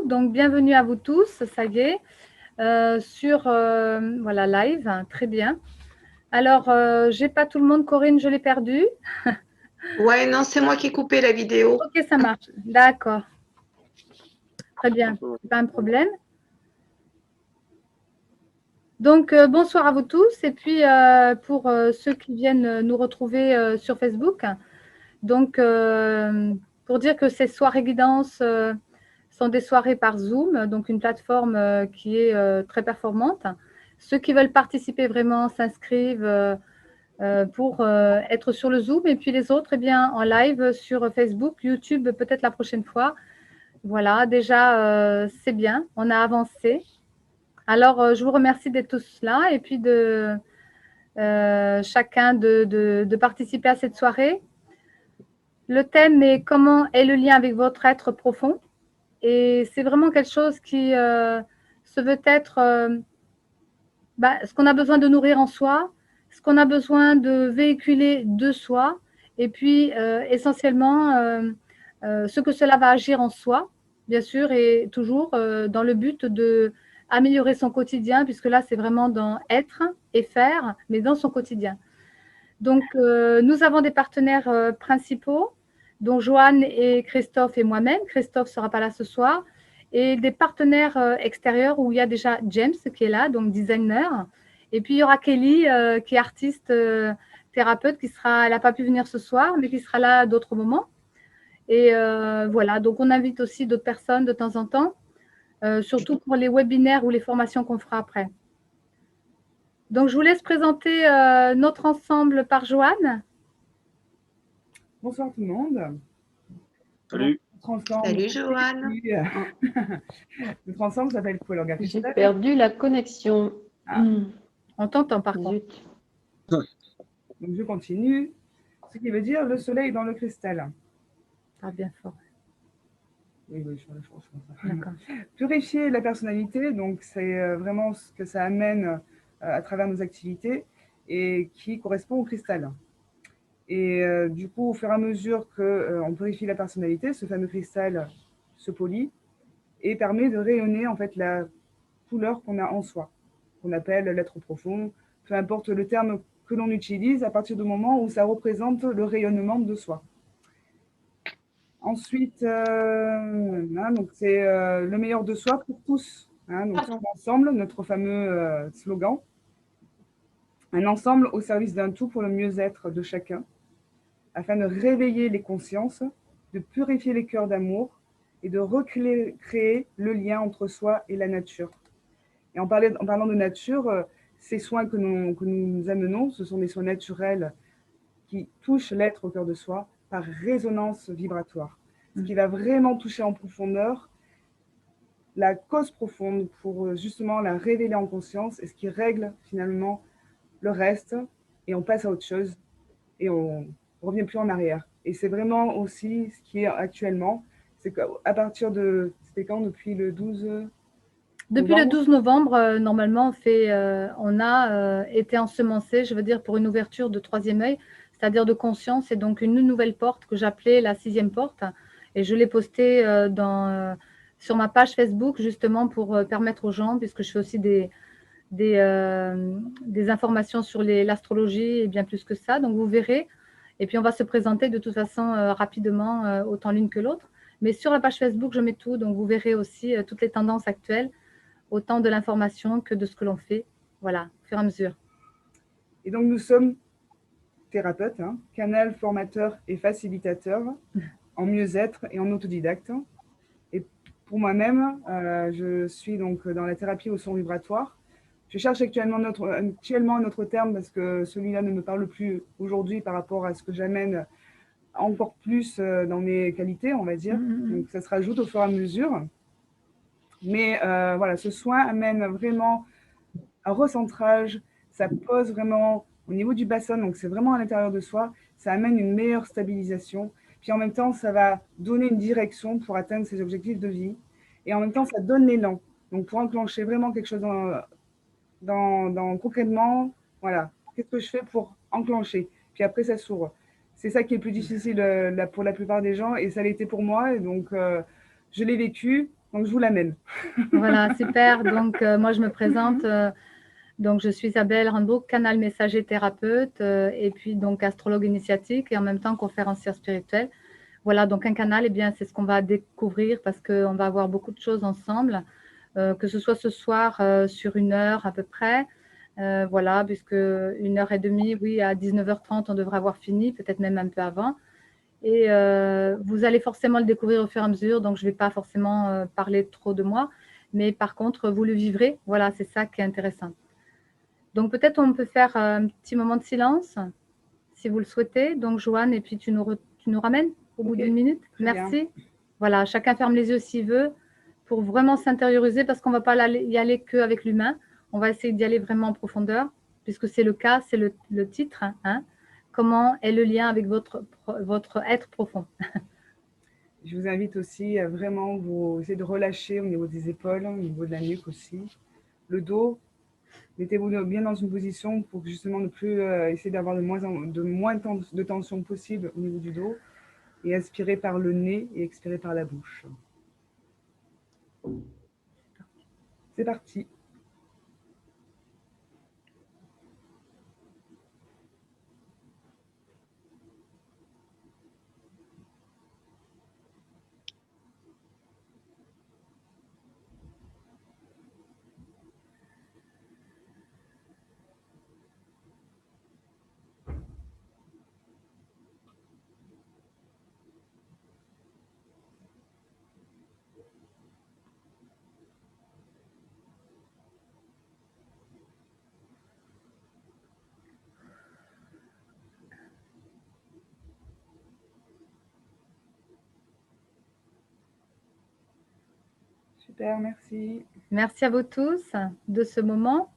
Donc, bienvenue à vous tous, ça y est, sur voilà, live, très bien. Alors, j'ai pas tout le monde, Corinne, je l'ai perdu. Ouais, non, c'est moi qui ai coupé la vidéo. Ok, ça marche, d'accord. Très bien, c'est pas un problème. Donc, bonsoir à vous tous. Et puis, pour ceux qui viennent nous retrouver sur Facebook, donc, pour dire que ces soirées guidance sont des soirées par Zoom, donc une plateforme qui est très performante. Ceux qui veulent participer vraiment s'inscrivent pour être sur le Zoom et puis les autres, eh bien, en live sur Facebook, YouTube, peut-être la prochaine fois. Voilà, déjà, c'est bien, on a avancé. Alors, je vous remercie d'être tous là et puis de chacun de participer à cette soirée. Le thème est comment est le lien avec votre être profond. Et c'est vraiment quelque chose qui se veut être ce qu'on a besoin de nourrir en soi, ce qu'on a besoin de véhiculer de soi, et puis essentiellement ce que cela va agir en soi, bien sûr, et toujours dans le but de améliorer son quotidien, puisque là, c'est vraiment dans être et faire, mais dans son quotidien. Donc, nous avons des partenaires principaux, dont Joanne et Christophe et moi-même. Christophe ne sera pas là ce soir. Et des partenaires extérieurs où il y a déjà James qui est là, donc designer. Et puis, il y aura Kelly qui est artiste thérapeute, elle n'a pas pu venir ce soir, mais qui sera là à d'autres moments. Et voilà, donc on invite aussi d'autres personnes de temps en temps, surtout pour les webinaires ou les formations qu'on fera après. Donc, je vous laisse présenter notre ensemble par Joanne. Bonsoir tout le monde. Salut. Salut Joanne. Notre ensemble s'appelle Couleur J'ai perdu la connexion. Ah. On t'entend par contre. Donc je continue. Ce qui veut dire le soleil dans le cristal. Parle bien fort. Oui, je pense. Purifier la personnalité, donc c'est vraiment ce que ça amène à travers nos activités et qui correspond au cristal. Et du coup, au fur et à mesure qu'on purifie la personnalité, ce fameux cristal se polit et permet de rayonner en fait la couleur qu'on a en soi, qu'on appelle l'être profond, peu importe le terme que l'on utilise, à partir du moment où ça représente le rayonnement de soi. Ensuite, donc c'est le meilleur de soi pour tous. Donc ensemble, notre fameux slogan. Un ensemble au service d'un tout pour le mieux-être de chacun, afin de réveiller les consciences, de purifier les cœurs d'amour et de recréer le lien entre soi et la nature. Et en parlant de nature, ces soins que nous amenons, ce sont des soins naturels qui touchent l'être au cœur de soi par résonance vibratoire. Ce qui va vraiment toucher en profondeur la cause profonde pour justement la révéler en conscience et ce qui règle finalement le reste et on passe à autre chose et on revient plus en arrière. Et c'est vraiment aussi ce qui est actuellement, c'est qu'à partir de, c'était quand, depuis le 12 Depuis le 12 novembre, normalement, on a été ensemencé, je veux dire, pour une ouverture de troisième œil, c'est-à-dire de conscience, et donc une nouvelle porte que j'appelais la 6e porte. Et je l'ai postée sur ma page Facebook, justement, pour permettre aux gens, puisque je fais aussi des informations sur l'astrologie et bien plus que ça. Donc, vous verrez. Et puis, on va se présenter de toute façon rapidement, autant l'une que l'autre. Mais sur la page Facebook, je mets tout. Donc, vous verrez aussi toutes les tendances actuelles, autant de l'information que de ce que l'on fait. Voilà, au fur et à mesure. Et donc, nous sommes thérapeutes, canal formateur et facilitateur en mieux-être et en autodidacte. Et pour moi-même, je suis donc dans la thérapie au son vibratoire. Je cherche actuellement un autre terme parce que celui-là ne me parle plus aujourd'hui par rapport à ce que j'amène encore plus dans mes qualités, on va dire. Donc, ça se rajoute au fur et à mesure. Mais voilà, ce soin amène vraiment un recentrage, ça pose vraiment au niveau du bassin, donc c'est vraiment à l'intérieur de soi, ça amène une meilleure stabilisation, puis en même temps, ça va donner une direction pour atteindre ses objectifs de vie, et en même temps, ça donne l'élan, donc pour enclencher vraiment quelque chose concrètement, voilà, qu'est-ce que je fais pour enclencher, puis après, ça s'ouvre. C'est ça qui est le plus difficile pour la plupart des gens, et ça l'était pour moi, et donc je l'ai vécu. Donc, je vous l'amène. Voilà, super. Donc, moi, je me présente. Donc, je suis Isabelle Randbrook, canal messager thérapeute et puis donc astrologue initiatique et en même temps conférencière spirituelle. Voilà, donc un canal, eh bien, c'est ce qu'on va découvrir parce qu'on va avoir beaucoup de choses ensemble, que ce soit ce soir sur 1 heure à peu près. Voilà, puisque 1 heure et demie, oui, à 19h30, on devrait avoir fini, peut-être même un peu avant. Et vous allez forcément le découvrir au fur et à mesure, donc je ne vais pas forcément parler trop de moi, mais par contre, vous le vivrez. Voilà, c'est ça qui est intéressant. Donc peut-être on peut faire un petit moment de silence, si vous le souhaitez. Donc Joanne, et puis tu nous ramènes au bout Ok, d'1 minute. très bien. Merci. Voilà, chacun ferme les yeux s'il veut, pour vraiment s'intérioriser, parce qu'on ne va pas y aller qu'avec l'humain. On va essayer d'y aller vraiment en profondeur, puisque c'est le cas, c'est le titre. Hein. Comment est le lien avec votre être profond? Je vous invite aussi à vraiment vous essayer de relâcher au niveau des épaules, au niveau de la nuque aussi. Le dos, mettez-vous bien dans une position pour justement ne plus essayer d'avoir de tension possible au niveau du dos. Et inspirez par le nez et expirez par la bouche. C'est parti. Super, merci. Merci à vous tous de ce moment.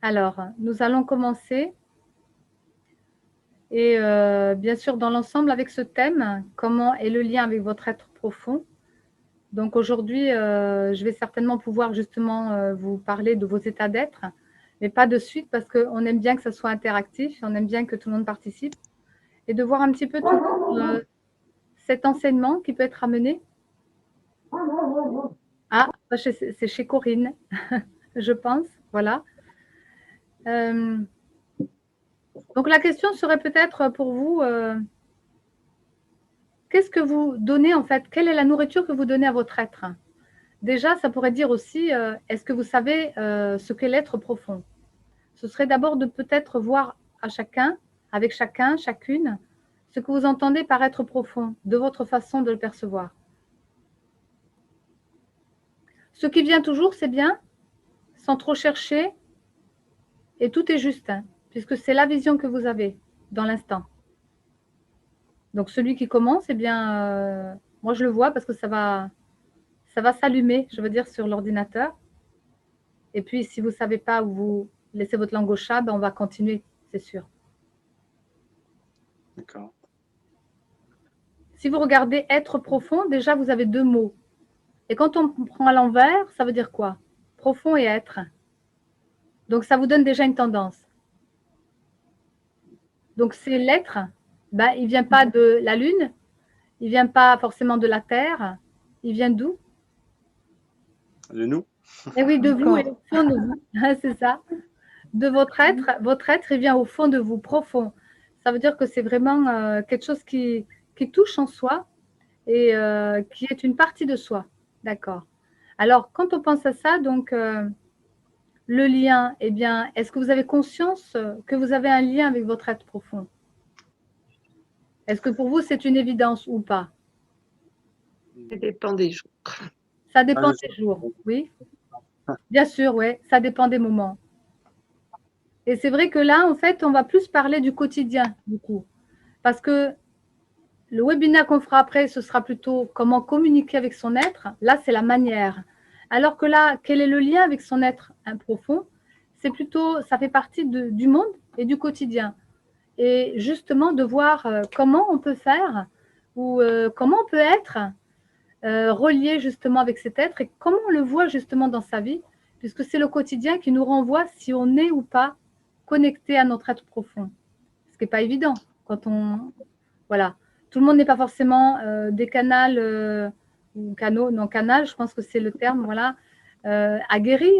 Alors, nous allons commencer. Et bien sûr, dans l'ensemble, avec ce thème, comment est le lien avec votre être profond? Donc aujourd'hui, je vais certainement pouvoir justement vous parler de vos états d'être, mais pas de suite parce qu'on aime bien que ça soit interactif, on aime bien que tout le monde participe et de voir un petit peu toujours cet enseignement qui peut être amené. Ah, c'est chez Corinne, je pense. Voilà. Donc la question serait peut-être pour vous, qu'est-ce que vous donnez en fait? Quelle est la nourriture que vous donnez à votre être? Déjà, ça pourrait dire aussi, est-ce que vous savez ce qu'est l'être profond? Ce serait d'abord de peut-être voir à chacun, avec chacun, chacune, ce que vous entendez par être profond, de votre façon de le percevoir. Ce qui vient toujours, c'est bien, sans trop chercher, et tout est juste, hein, puisque c'est la vision que vous avez dans l'instant. Donc celui qui commence, eh bien, moi je le vois parce que ça va s'allumer, je veux dire, sur l'ordinateur. Et puis, si vous ne savez pas où vous laissez votre langue au chat, ben, on va continuer, c'est sûr. D'accord. Si vous regardez être profond, déjà, vous avez 2 mots. Et quand on prend à l'envers, ça veut dire quoi? Profond et être. Donc, ça vous donne déjà une tendance. Donc, c'est l'être. Ben, il ne vient pas de la Lune, il ne vient pas forcément de la Terre. Il vient d'où? De nous? Eh oui, de vous et au fond de vous. C'est ça. De votre être, il vient au fond de vous, profond. Ça veut dire que c'est vraiment quelque chose qui touche en soi et qui est une partie de soi. D'accord. Alors, quand on pense à ça, donc, le lien, eh bien, est-ce que vous avez conscience que vous avez un lien avec votre être profond? Est-ce que pour vous, c'est une évidence ou pas? Ça dépend des jours. Ça dépend des jours, oui. Bien sûr, oui, ça dépend des moments. Et c'est vrai que là, en fait, on va plus parler du quotidien, du coup. Parce que le webinaire qu'on fera après, ce sera plutôt comment communiquer avec son être. Là, c'est la manière. Alors que là, quel est le lien avec son être profond? C'est plutôt, ça fait partie du monde et du quotidien. Et justement, de voir comment on peut faire ou comment on peut être relié justement avec cet être et comment on le voit justement dans sa vie, puisque c'est le quotidien qui nous renvoie si on est ou pas connecté à notre être profond. Ce qui n'est pas évident quand on... Voilà. Tout le monde n'est pas forcément des canals ou canal, je pense que c'est le terme, voilà, a guéri.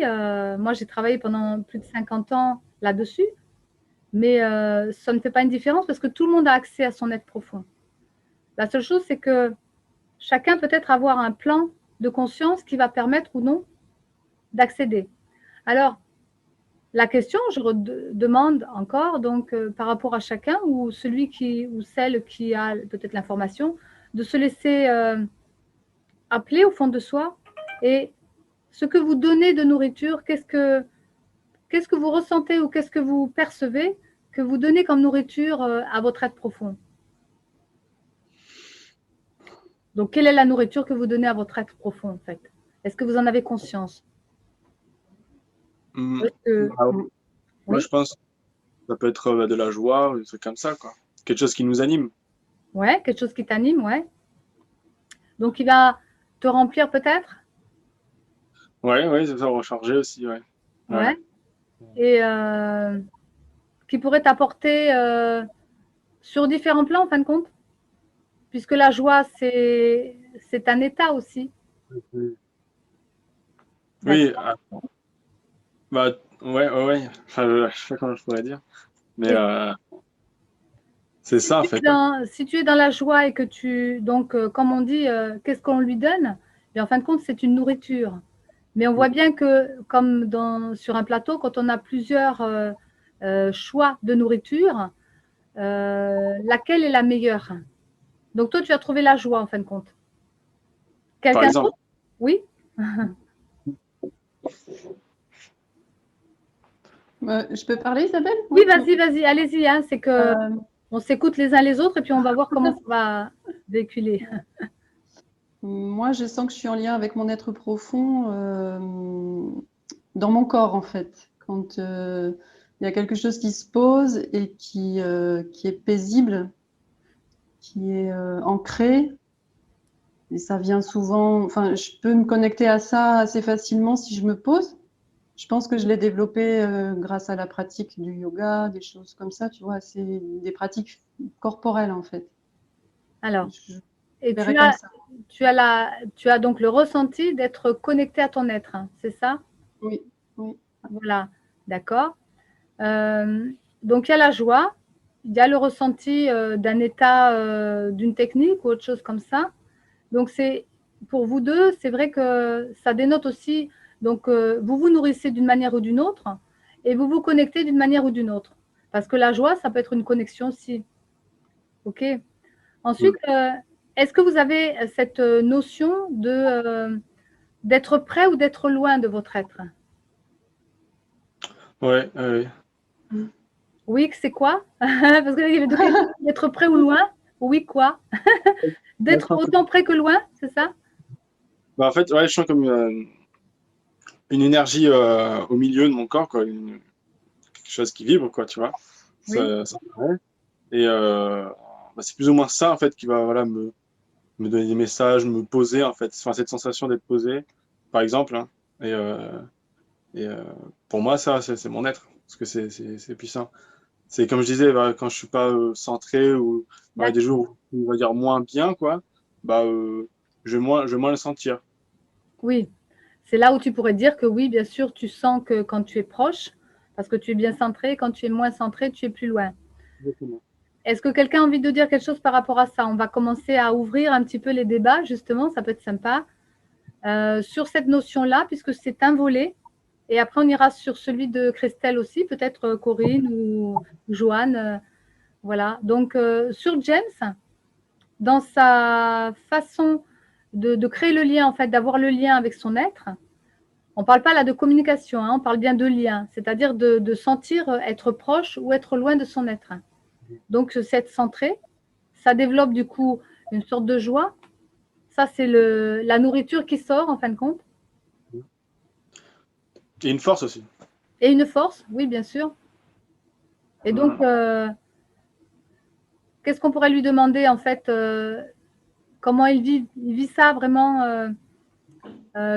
Moi, j'ai travaillé pendant plus de 50 ans là-dessus, mais ça ne fait pas une différence parce que tout le monde a accès à son être profond. La seule chose, c'est que chacun peut-être avoir un plan de conscience qui va permettre ou non d'accéder. Alors, la question, je demande encore, donc par rapport à chacun ou celui qui ou celle qui a peut-être l'information, de se laisser appeler au fond de soi et ce que vous donnez de nourriture, qu'est-ce que vous ressentez ou qu'est-ce que vous percevez que vous donnez comme nourriture à votre être profond. Donc, quelle est la nourriture que vous donnez à votre être profond, en fait? Est-ce que vous en avez conscience? Mm. Que... Moi, oui. je pense que ça peut être de la joie, des trucs comme ça, quoi. Quelque chose qui nous anime. Ouais, quelque chose qui t'anime, ouais. Donc, il va te remplir peut-être? Ouais, c'est ça, recharger aussi, ouais. Ouais. Et qui pourrait t'apporter sur différents plans, en fin de compte? Puisque la joie, c'est un état aussi. Oui, bah, ouais. Enfin, je sais pas comment je pourrais dire. Mais c'est ça, en fait. Si tu es dans la joie et que donc, comme on dit, qu'est-ce qu'on lui donne? Et en fin de compte, c'est une nourriture. Mais on voit bien que, comme sur un plateau, quand on a plusieurs choix de nourriture, laquelle est la meilleure? Donc, toi, tu as trouvé la joie, en fin de compte. Par Quelqu'un exemple. d'autre? Oui. Je peux parler, Isabelle? Oui, vas-y, allez-y. Hein, c'est que on s'écoute les uns les autres et puis on va voir comment ça va véhiculer. Moi, je sens que je suis en lien avec mon être profond dans mon corps, en fait. Quand il y a quelque chose qui se pose et qui est paisible, qui est ancré, et ça vient souvent. Enfin, je peux me connecter à ça assez facilement si je me pose. Je pense que je l'ai développé grâce à la pratique du yoga, des choses comme ça, tu vois, c'est des pratiques corporelles, en fait. Alors, Je et verrais comme ça. tu as donc le ressenti d'être connecté à ton être, hein, c'est ça? Oui. Voilà, d'accord. Donc, il y a la joie, il y a le ressenti d'un état, d'une technique ou autre chose comme ça. Donc, pour vous deux, c'est vrai que ça dénote aussi, donc vous vous nourrissez d'une manière ou d'une autre et vous vous connectez d'une manière ou d'une autre. Parce que la joie, ça peut être une connexion aussi. OK? Ensuite, est-ce que vous avez cette notion d'être près ou d'être loin de votre être? Ouais. Oui, c'est quoi? Parce qu'il y avait deux questions. D'être près ou loin? Oui, quoi? D'être autant près que loin, c'est ça? Bah, en fait, ouais, je sens comme une énergie au milieu de mon corps, quoi. Quelque chose qui vibre, quoi, tu vois. Oui. Ça paraît. Et bah, c'est plus ou moins ça, en fait, qui va voilà, me donner des messages, me poser, en fait. Enfin, cette sensation d'être posé, par exemple. Hein. Et, pour moi, ça, c'est mon être. Parce que c'est puissant. C'est comme je disais, bah, quand je suis pas centré ou bah, des jours où on va dire moins bien, quoi, bah, je vais moins le sentir. Oui. C'est là où tu pourrais dire que oui, bien sûr, tu sens que quand tu es proche, parce que tu es bien centré, quand tu es moins centré, tu es plus loin. Exactement. Est-ce que quelqu'un a envie de dire quelque chose par rapport à ça? On va commencer à ouvrir un petit peu les débats, justement, ça peut être sympa, sur cette notion-là, puisque c'est un volet. Et après, on ira sur celui de Christelle aussi, peut-être Corinne ou Joanne. Voilà. Donc, sur James, dans sa façon de créer le lien, en fait, d'avoir le lien avec son être, on ne parle pas là de communication, hein, on parle bien de lien, c'est-à-dire de sentir être proche ou être loin de son être. Donc, c'est être centré. Ça développe du coup une sorte de joie. Ça, c'est la nourriture qui sort, en fin de compte. Et une force aussi. Et une force, oui, bien sûr. Et donc, qu'est-ce qu'on pourrait lui demander, en fait, comment il vit ça vraiment,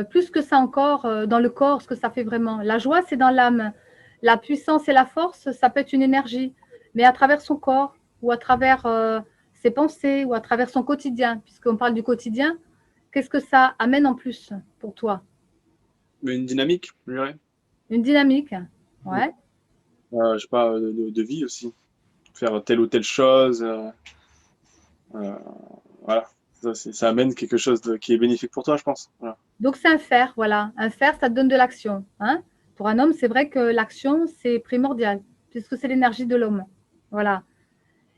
plus que ça encore, dans le corps, ce que ça fait vraiment. La joie, c'est dans l'âme. La puissance et la force, ça peut être une énergie, mais à travers son corps ou à travers ses pensées ou à travers son quotidien, puisqu'on parle du quotidien. qu'est-ce que ça amène en plus pour toi? Mais une dynamique, je dirais. Une dynamique? Ouais. Je sais pas, de vie aussi. Faire telle ou telle chose. Euh, voilà. Ça amène quelque chose qui est bénéfique pour toi, je pense. Voilà. Donc, c'est un faire, voilà. Un faire, ça te donne de l'action. Hein. Pour un homme, c'est vrai que l'action, c'est primordial, puisque c'est l'énergie de l'homme. Voilà.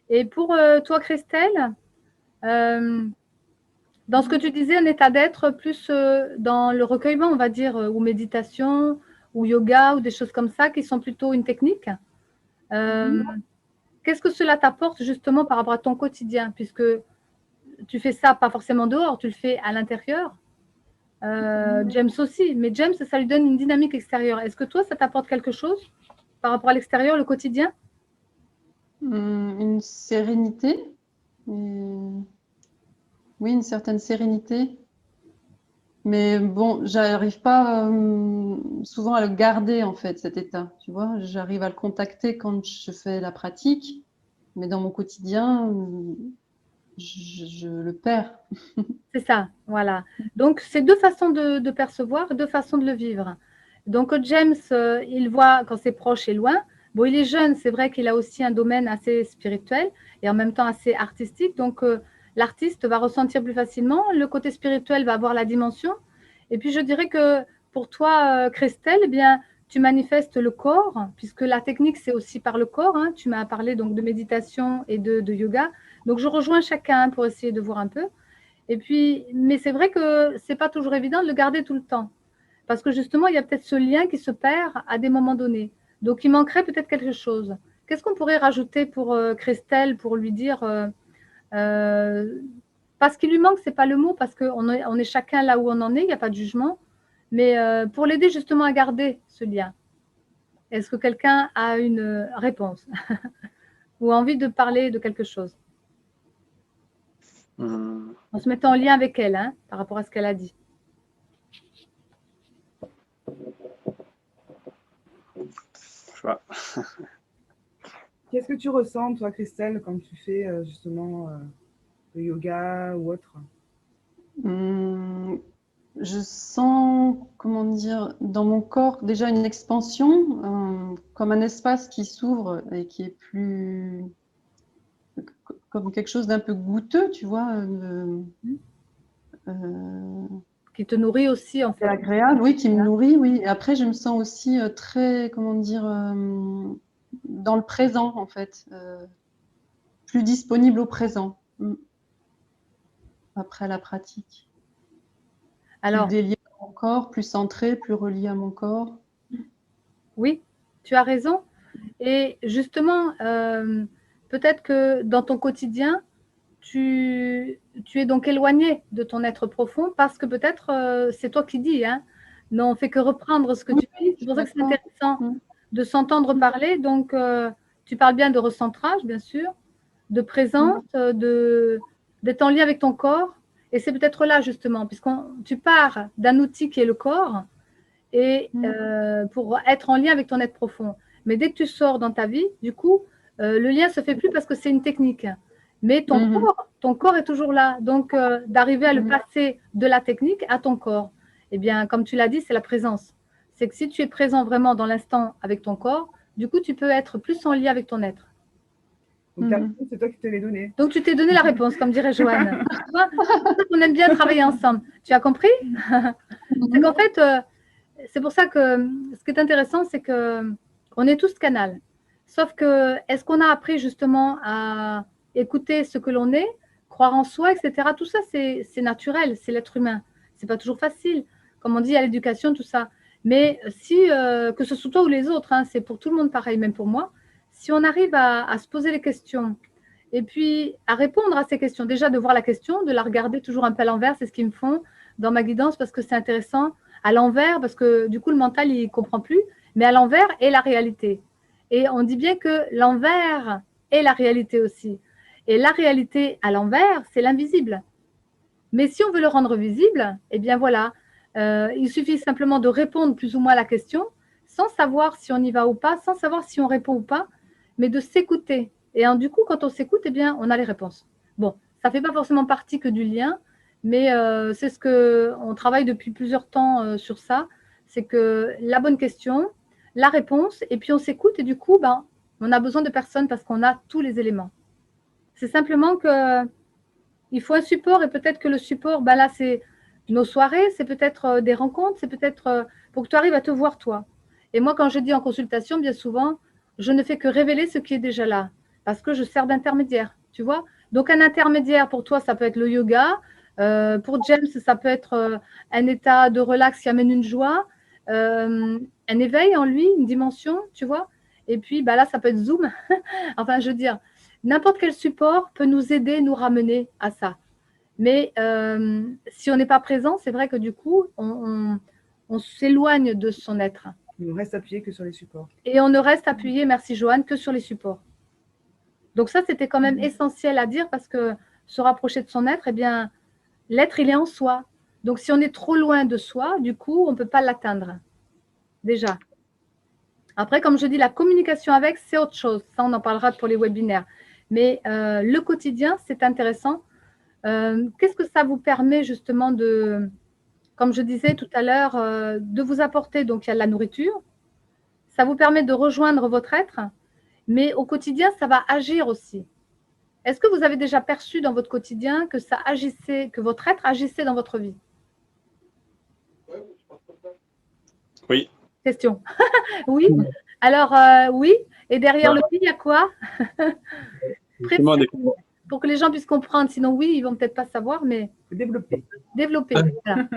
Et pour toi, Christelle, dans ce que tu disais, un état d'être plus dans le recueillement, on va dire, ou méditation, ou yoga, ou des choses comme ça, qui sont plutôt une technique. Qu'est-ce que cela t'apporte justement par rapport à ton quotidien, puisque tu fais ça pas forcément dehors, tu le fais à l'intérieur. James aussi, mais James, ça lui donne une dynamique extérieure. Est-ce que toi, ça t'apporte quelque chose par rapport à l'extérieur, le quotidien? Une sérénité. Oui, une certaine sérénité. Mais bon, j'arrive pas souvent à le garder, en fait, cet état. Tu vois, j'arrive à le contacter quand je fais la pratique, mais dans mon quotidien, je le perds. C'est ça, voilà. Donc, c'est deux façons de percevoir, deux façons de le vivre. Donc, James, il voit quand c'est proche et loin. Bon, il est jeune, c'est vrai qu'il a aussi un domaine assez spirituel et en même temps assez artistique. Donc, l'artiste va ressentir plus facilement. Le côté spirituel va avoir la dimension. Et puis, je dirais que pour toi, Christelle, eh bien, tu manifestes le corps, puisque la technique, c'est aussi par le corps. Hein. Tu m'as parlé donc de méditation et de yoga. Donc, je rejoins chacun pour essayer de voir un peu. Et puis, mais c'est vrai que c'est pas toujours évident de le garder tout le temps. Parce que justement, il y a peut-être ce lien qui se perd à des moments donnés. Donc, il manquerait peut-être quelque chose. Qu'est-ce qu'on pourrait rajouter pour Christelle, pour lui dire parce qu'il lui manque, c'est pas le mot, parce qu'on est chacun là où on en est, il n'y a pas de jugement. Mais pour l'aider justement à garder ce lien, est-ce que quelqu'un a une réponse ou envie de parler de quelque chose en se mettant en lien avec elle, hein, par rapport à ce qu'elle a dit? Je sais pas. Qu'est-ce que tu ressens, toi, Christelle, quand tu fais justement le yoga ou autre? Je sens, comment dire, dans mon corps déjà une expansion, comme un espace qui s'ouvre et qui est plus comme quelque chose d'un peu goûteux, tu vois, Qui te nourrit aussi, en c'est fait. agréable, oui, qui me nourrit, oui. Et après, je me sens aussi très, comment dire, dans le présent, en fait, plus disponible au présent, après la pratique. Alors, Plus délié à mon corps, plus centré, plus relié à mon corps. oui, tu as raison. Et justement, peut-être que dans ton quotidien, tu es donc éloigné de ton être profond parce que peut-être c'est toi qui dis, hein, non, on fait que reprendre ce que tu dis. C'est pour ça que c'est intéressant de s'entendre parler. Donc, tu parles bien de recentrage, bien sûr, de présence, d'être en lien avec ton corps. Et c'est peut-être là, justement, puisque tu pars d'un outil qui est le corps et pour être en lien avec ton être profond. Mais dès que tu sors dans ta vie, du coup, le lien se fait plus parce que c'est une technique. Mais ton corps est toujours là. Donc, d'arriver à le passer de la technique à ton corps, eh bien, comme tu l'as dit, c'est la présence. C'est que si tu es présent vraiment dans l'instant avec ton corps, du coup, tu peux être plus en lien avec ton être. Donc, c'est toi qui te l'ai donné. Donc, tu t'es donné la réponse, comme dirait Joanne. On aime bien travailler ensemble. Tu as compris? C'est qu'en fait, c'est pour ça que ce qui est intéressant, c'est qu'on est tous canal. Sauf que, est-ce qu'on a appris justement à écouter ce que l'on est, croire en soi, etc. Tout ça, c'est naturel, c'est l'être humain. C'est pas toujours facile, comme on dit à l'éducation, tout ça. Mais si, que ce soit toi ou les autres, hein, c'est pour tout le monde pareil, même pour moi, si on arrive à se poser les questions et puis à répondre à ces questions, déjà de voir la question, de la regarder toujours un peu à l'envers, c'est ce qu'ils me font dans ma guidance parce que c'est intéressant, à l'envers, parce que du coup, le mental, il ne comprend plus, mais à l'envers est la réalité. Et on dit bien que l'envers est la réalité aussi. Et la réalité à l'envers, c'est l'invisible. Mais si on veut le rendre visible, eh bien voilà, il suffit simplement de répondre plus ou moins à la question, sans savoir si on y va ou pas, sans savoir si on répond ou pas, mais de s'écouter. Et du coup, quand on s'écoute, eh bien, on a les réponses. Bon, ça ne fait pas forcément partie que du lien, Mais c'est ce qu'on travaille depuis plusieurs temps sur ça. C'est que la bonne question, la réponse, et puis on s'écoute et du coup, ben, on a besoin de personne parce qu'on a tous les éléments. C'est simplement qu'il faut un support et peut-être que le support, ben là, c'est nos soirées, c'est peut-être des rencontres, c'est peut-être pour que tu arrives à te voir toi. Et moi, quand je dis en consultation, bien souvent, je ne fais que révéler ce qui est déjà là parce que je sers d'intermédiaire, tu vois. Donc, un intermédiaire, pour toi, ça peut être le yoga. Pour James, ça peut être un état de relax qui amène une joie, un éveil en lui, une dimension, tu vois. Et puis, bah là, ça peut être Zoom. Enfin, je veux dire, n'importe quel support peut nous aider, nous ramener à ça. Mais si on n'est pas présent, c'est vrai que du coup, on s'éloigne de son être. On reste appuyé que sur les supports. Et on ne reste appuyé, merci Joanne, que sur les supports. Donc ça, c'était quand même essentiel à dire parce que se rapprocher de son être, eh bien, l'être, il est en soi. Donc si on est trop loin de soi, du coup, on ne peut pas l'atteindre. Déjà. Après, comme je dis, la communication avec, c'est autre chose. Ça, on en parlera pour les webinaires. Mais le quotidien, c'est intéressant. Qu'est-ce que ça vous permet justement de, comme je disais tout à l'heure, de vous apporter? Donc, il y a de la nourriture. Ça vous permet de rejoindre votre être. Mais au quotidien, ça va agir aussi. Est-ce que vous avez déjà perçu dans votre quotidien que ça agissait, que votre être agissait dans votre vie? Oui. Question. Oui. Alors, oui. Et derrière le oui, il y a quoi? Justement, Pour que les gens puissent comprendre. Sinon, oui, ils ne vont peut-être pas savoir, mais Développer. développer. Voilà.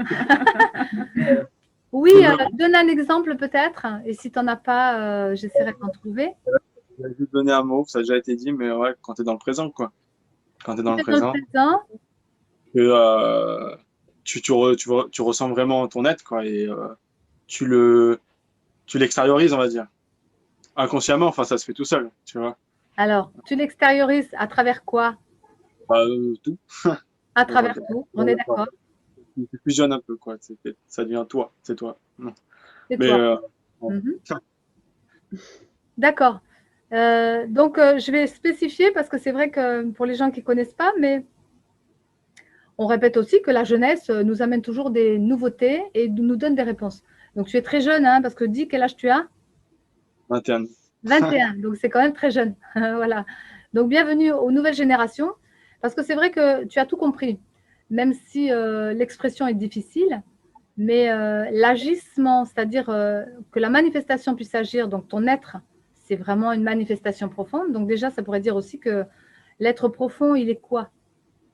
Oui, donne un exemple peut-être. Et si tu n'en as pas, j'essaierai d'en trouver. Je vais juste donner un mot, ça a déjà été dit, mais ouais, quand tu es dans le présent, quoi. Quand tu es dans le présent, que, tu ressens vraiment ton être, quoi, et tu l'extériorises, on va dire. Inconsciemment, enfin, ça se fait tout seul, tu vois. Alors, tu l'extériorises à travers quoi? Bah, tout. À travers tout, on est d'accord. Tu fusionnes un peu, quoi. Ça devient toi, c'est toi. C'est Mais, toi. D'accord. Donc, je vais spécifier parce que c'est vrai que pour les gens qui ne connaissent pas, mais on répète aussi que la jeunesse nous amène toujours des nouveautés et nous donne des réponses. Donc, tu es très jeune, hein, parce que dis quel âge tu as? 21. 21, donc c'est quand même très jeune. Voilà. Donc, bienvenue aux nouvelles générations, parce que c'est vrai que tu as tout compris, même si l'expression est difficile, mais l'agissement, c'est-à-dire que la manifestation puisse agir, donc ton être, c'est vraiment une manifestation profonde. Donc déjà, ça pourrait dire aussi que l'être profond, il est quoi?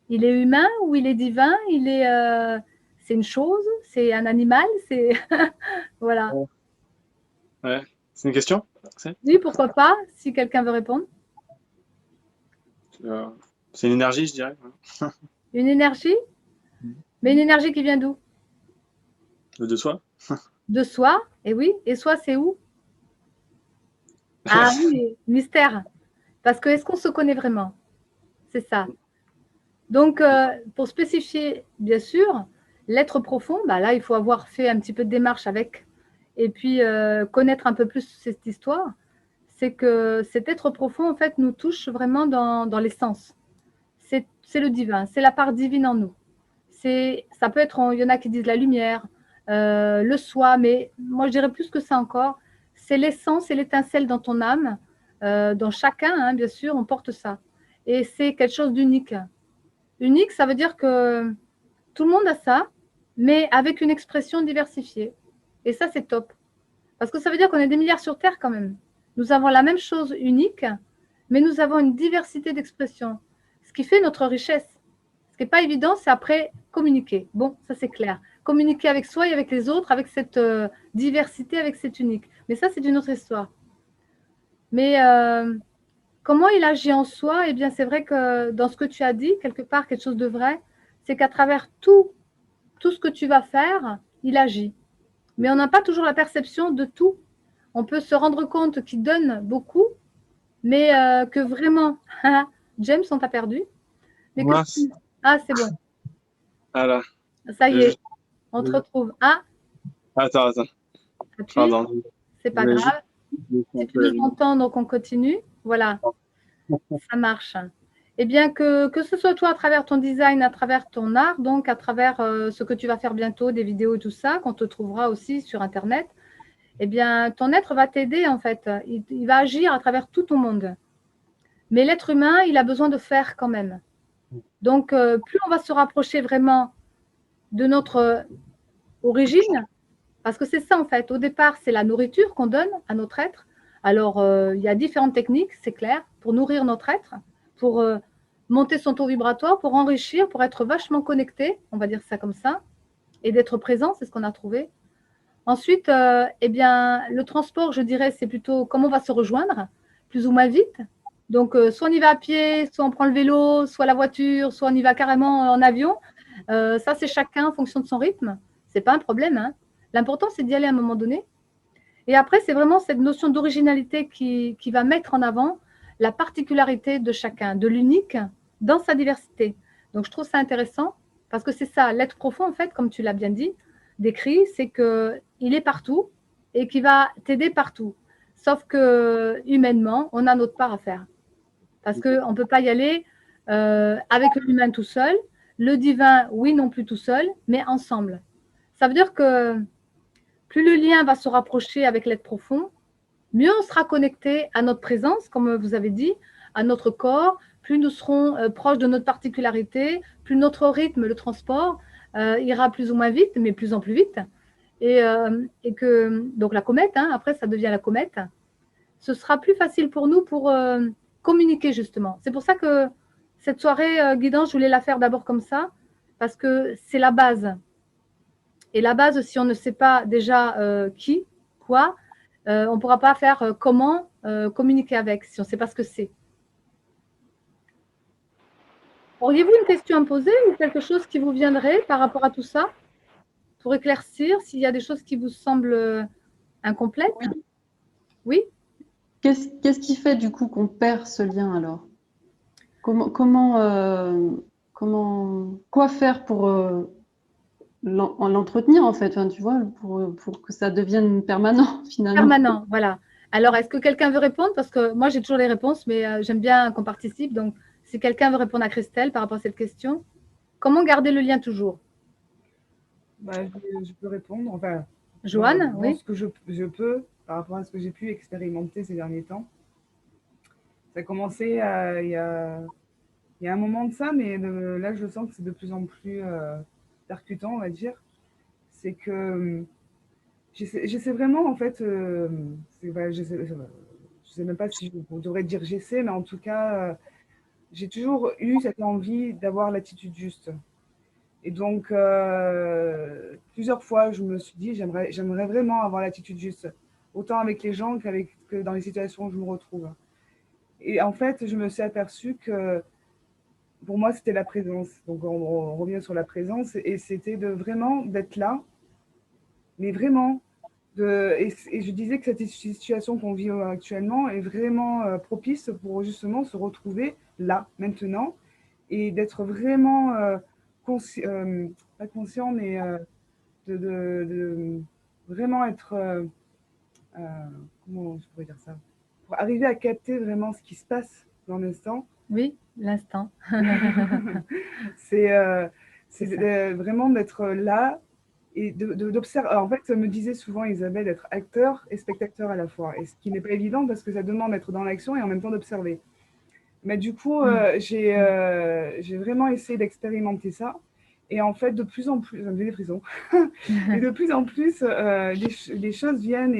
Il est humain ou il est divin? C'est une chose? C'est un animal? C'est voilà. Ouais. C'est une question? Oui, pourquoi pas, si quelqu'un veut répondre. C'est une énergie, je dirais. Une énergie? Mais une énergie qui vient d'où? De soi. De soi, et oui. Et soi, c'est où? Ah oui, mystère. Parce que est-ce qu'on se connaît vraiment? C'est ça. Donc, pour spécifier, bien sûr, l'être profond, bah là, il faut avoir fait un petit peu de démarche avec et puis connaître un peu plus cette histoire. C'est que cet être profond, en fait, nous touche vraiment dans l'essence. C'est le divin, c'est la part divine en nous. Ça peut être, il y en a qui disent la lumière, le soi, mais moi, je dirais plus que ça encore. C'est l'essence et l'étincelle dans ton âme, dans chacun, hein, bien sûr, on porte ça. Et c'est quelque chose d'unique. Unique, ça veut dire que tout le monde a ça, mais avec une expression diversifiée. Et ça, c'est top. Parce que ça veut dire qu'on est des milliards sur Terre quand même. Nous avons la même chose unique, mais nous avons une diversité d'expressions. Ce qui fait notre richesse. Ce qui n'est pas évident, c'est après communiquer. Bon, ça c'est clair. Communiquer avec soi et avec les autres, avec cette diversité, avec cette unique. Mais ça, c'est une autre histoire. Mais comment il agit en soi? Eh bien, c'est vrai que dans ce que tu as dit, quelque part, quelque chose de vrai, c'est qu'à travers tout ce que tu vas faire, il agit. Mais on n'a pas toujours la perception de tout. On peut se rendre compte qu'il donne beaucoup, mais que vraiment, James, on t'a perdu. Mais Ah, c'est bon. Voilà. Ça y est, on te retrouve. Ah, Attends. Pardon. C'est pas grave. Si tu nous entends, donc on continue. Voilà, ça marche. Eh bien, que ce soit toi à travers ton design, à travers ton art, donc à travers ce que tu vas faire bientôt, des vidéos et tout ça, qu'on te trouvera aussi sur Internet, eh bien, ton être va t'aider en fait. Il va agir à travers tout ton monde. Mais l'être humain, il a besoin de faire quand même. Donc, plus on va se rapprocher vraiment de notre origine, parce que c'est ça en fait. Au départ, c'est la nourriture qu'on donne à notre être. Alors, il y a différentes techniques, c'est clair, pour nourrir notre être, pour monter son taux vibratoire, pour enrichir, pour être vachement connecté, on va dire ça comme ça, et d'être présent, c'est ce qu'on a trouvé. Ensuite, eh bien, le transport, je dirais, c'est plutôt comment on va se rejoindre, plus ou moins vite. Donc, soit on y va à pied, soit on prend le vélo, soit la voiture, soit on y va carrément en avion. Ça, c'est chacun en fonction de son rythme. Ce n'est pas un problème, hein. L'important, c'est d'y aller à un moment donné. Et après, c'est vraiment cette notion d'originalité qui va mettre en avant la particularité de chacun, de l'unique dans sa diversité. Donc, je trouve ça intéressant parce que c'est ça, l'être profond, en fait, comme tu l'as bien dit, décrit, c'est qu'il est partout et qu'il va t'aider partout. Sauf que humainement, on a notre part à faire. Parce qu'on ne peut pas y aller avec l'humain tout seul, le divin, oui, non plus tout seul, mais ensemble. Ça veut dire que plus le lien va se rapprocher avec l'être profond, mieux on sera connecté à notre présence, comme vous avez dit, à notre corps, plus nous serons proches de notre particularité, plus notre rythme, le transport, ira plus ou moins vite, mais plus en plus vite. Et que, donc la comète, hein, après ça devient la comète, ce sera plus facile pour nous pour communiquer justement. C'est pour ça que cette soirée guidance, je voulais la faire d'abord comme ça, parce que c'est la base. Et la base, si on ne sait pas déjà qui, quoi, on ne pourra pas faire comment communiquer avec, si on ne sait pas ce que c'est. Auriez-vous une question à me poser ou quelque chose qui vous viendrait par rapport à tout ça, pour éclaircir s'il y a des choses qui vous semblent incomplètes? Oui. Qu'est-ce qui fait du coup qu'on perd ce lien alors? Quoi faire pour l'entretenir en fait, enfin, tu vois, pour que ça devienne permanent finalement. Permanent, voilà. Alors, est-ce que quelqu'un veut répondre? Parce que moi, j'ai toujours les réponses, mais j'aime bien qu'on participe. Donc, si quelqu'un veut répondre à Christelle par rapport à cette question, comment garder le lien toujours? Je peux répondre. Enfin, Joanne, oui. Ce que je peux, par rapport à ce que j'ai pu expérimenter ces derniers temps. Ça a commencé il y a un moment de ça, mais là, je sens que c'est de plus en plus percutant, on va dire. C'est que j'essaie vraiment, en fait, je sais même pas si on devrait dire j'essaie, mais en tout cas, j'ai toujours eu cette envie d'avoir l'attitude juste. Et donc, plusieurs fois, je me suis dit, j'aimerais vraiment avoir l'attitude juste, autant avec les gens que dans les situations où je me retrouve. Et en fait, je me suis aperçue que pour moi, c'était la présence. Donc, on revient sur la présence et c'était vraiment d'être là, mais vraiment. Et je disais que cette situation qu'on vit actuellement est vraiment propice pour justement se retrouver là, maintenant, et d'être vraiment pas conscient, mais de vraiment être, comment je pourrais dire ça, pour arriver à capter vraiment ce qui se passe dans l'instant. Oui, l'instant. C'est vraiment d'être là et d'observer. En fait, me disait souvent Isabelle d'être acteur et spectateur à la fois, et ce qui n'est pas évident parce que ça demande d'être dans l'action et en même temps d'observer. Mais du coup, j'ai vraiment essayé d'expérimenter ça. Et en fait, de plus en plus, ça me fait des frissons, et de plus en plus, les choses viennent.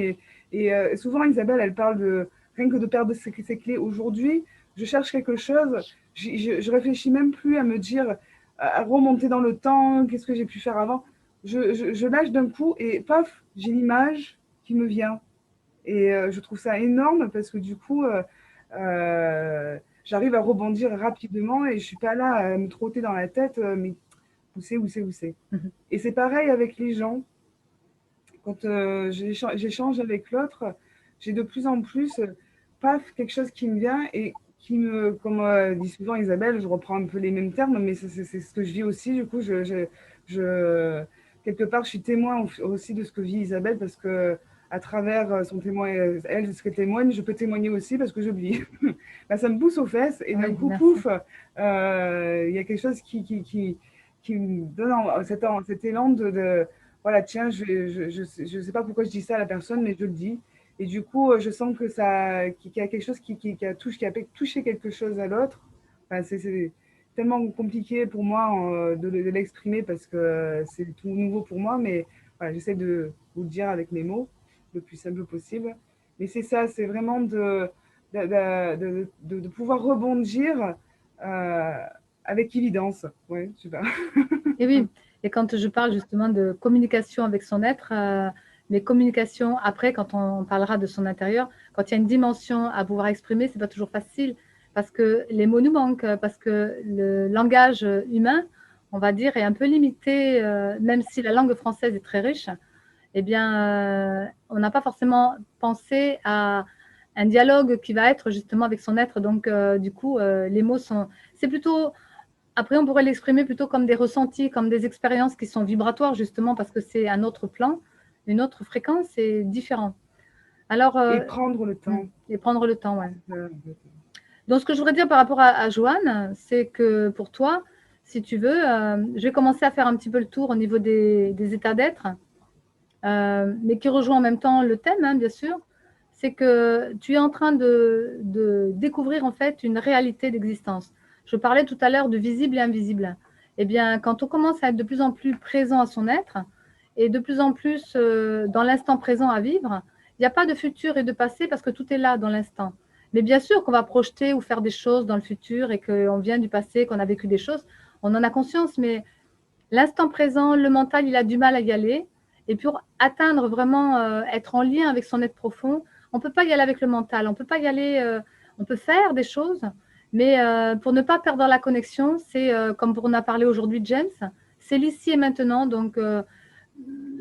Et souvent, Isabelle, elle parle de rien que de perdre ses clés. Aujourd'hui, je cherche quelque chose, je réfléchis même plus à me dire, à remonter dans le temps, qu'est-ce que j'ai pu faire avant. Je lâche d'un coup et paf, j'ai l'image qui me vient. Et je trouve ça énorme parce que du coup, j'arrive à rebondir rapidement et je suis pas là à me trotter dans la tête, mais où c'est. Et c'est pareil avec les gens. Quand j'échange avec l'autre, j'ai de plus en plus, paf, quelque chose qui me vient et qui me, comme dit souvent Isabelle, je reprends un peu les mêmes termes, mais c'est ce que je vis aussi. Du coup, quelque part, je suis témoin aussi de ce que vit Isabelle parce que à travers son témoignage, elle, ce qu'elle témoigne, je peux témoigner aussi parce que j'oublie. Bah, ça me pousse aux fesses et d'un Oui, coup, merci. pouf, il y a quelque chose qui me donne cet élan voilà, tiens, je sais pas pourquoi je dis ça à la personne, mais je le dis. Et du coup, je sens que qu'il y a quelque chose qui a touché quelque chose à l'autre. Enfin, c'est tellement compliqué pour moi de l'exprimer parce que c'est tout nouveau pour moi, mais voilà, j'essaie de vous le dire avec mes mots le plus simple possible. Mais c'est ça, c'est vraiment de pouvoir rebondir euh, avec évidence. Ouais, je sais pas. Et oui, et quand je parle justement de communication avec son être, mais communication après, quand on parlera de son intérieur, quand il y a une dimension à pouvoir exprimer, c'est pas toujours facile parce que les mots nous manquent, parce que le langage humain, on va dire, est un peu limité, même si la langue française est très riche. Eh bien, on n'a pas forcément pensé à un dialogue qui va être justement avec son être. Donc, du coup, les mots sont. C'est plutôt après, on pourrait l'exprimer plutôt comme des ressentis, comme des expériences qui sont vibratoires, justement, parce que c'est un autre plan, une autre fréquence, c'est différent. Alors, Et prendre le temps. et prendre le temps, ouais. Euh, Donc, ce que je voudrais dire par rapport à Joanne, c'est que pour toi, si tu veux, je vais commencer à faire un petit peu le tour au niveau des états d'être, mais qui rejoint en même temps le thème, hein, bien sûr. C'est que tu es en train de découvrir en fait une réalité d'existence. Je parlais tout à l'heure de visible et invisible. Eh bien, quand on commence à être de plus en plus présent à son être et de plus en plus dans l'instant présent à vivre, il n'y a pas de futur et de passé parce que tout est là dans l'instant. Mais bien sûr qu'on va projeter ou faire des choses dans le futur et qu'on vient du passé, qu'on a vécu des choses, on en a conscience, mais l'instant présent, le mental, il a du mal à y aller. Et pour atteindre vraiment, être en lien avec son être profond, on ne peut pas y aller avec le mental. On peut pas y aller, on peut faire des choses, mais pour ne pas perdre la connexion, c'est comme on a parlé aujourd'hui de James, c'est l'ici et maintenant. Donc,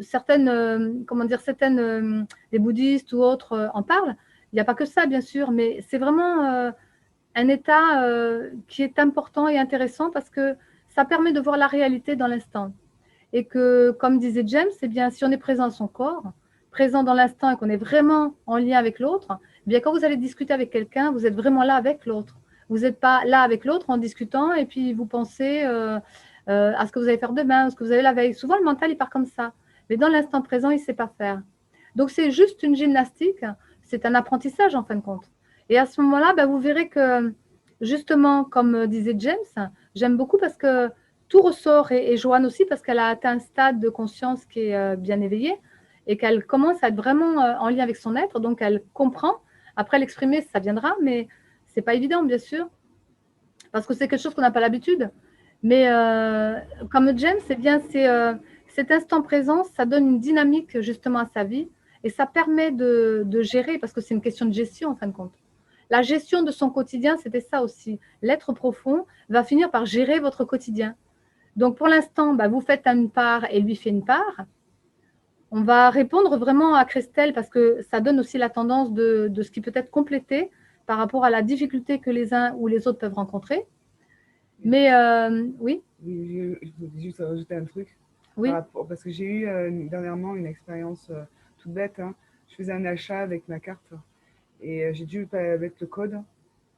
certaines, comment dire, certaines, les bouddhistes ou autres en parlent. Il n'y a pas que ça, bien sûr, mais c'est vraiment un état qui est important et intéressant parce que ça permet de voir la réalité dans l'instant. Et que, comme disait James, eh bien, si on est présent dans son corps, présent dans l'instant et qu'on est vraiment en lien avec l'autre, eh bien, quand vous allez discuter avec quelqu'un, vous êtes vraiment là avec l'autre. Vous n'êtes pas là avec l'autre en discutant et puis vous pensez à ce que vous allez faire demain, à ce que vous avez la veille. Souvent, le mental, il part comme ça. Mais dans l'instant présent, il ne sait pas faire. Donc, c'est juste une gymnastique. C'est un apprentissage, en fin de compte. Et à ce moment-là, ben, vous verrez que, justement, comme disait James, j'aime beaucoup parce que tout ressort, et Joanne aussi, parce qu'elle a atteint un stade de conscience qui est bien éveillé et qu'elle commence à être vraiment en lien avec son être, donc elle comprend. Après, l'exprimer, ça viendra, mais ce n'est pas évident, bien sûr, parce que c'est quelque chose qu'on n'a pas l'habitude. Mais comme James, c'est bien, cet instant présent, ça donne une dynamique justement à sa vie et ça permet de gérer, parce que c'est une question de gestion en fin de compte. La gestion de son quotidien, c'était ça aussi. L'être profond va finir par gérer votre quotidien. Donc, pour l'instant, bah, vous faites une part et lui fait une part. On va répondre vraiment à Christelle parce que ça donne aussi la tendance de ce qui peut être complété par rapport à la difficulté que les uns ou les autres peuvent rencontrer. Mais oui. Oui, je voulais juste rajouter un truc. Oui. Parce que j'ai eu dernièrement une expérience toute bête. Hein. Je faisais un achat avec ma carte et j'ai dû mettre le code.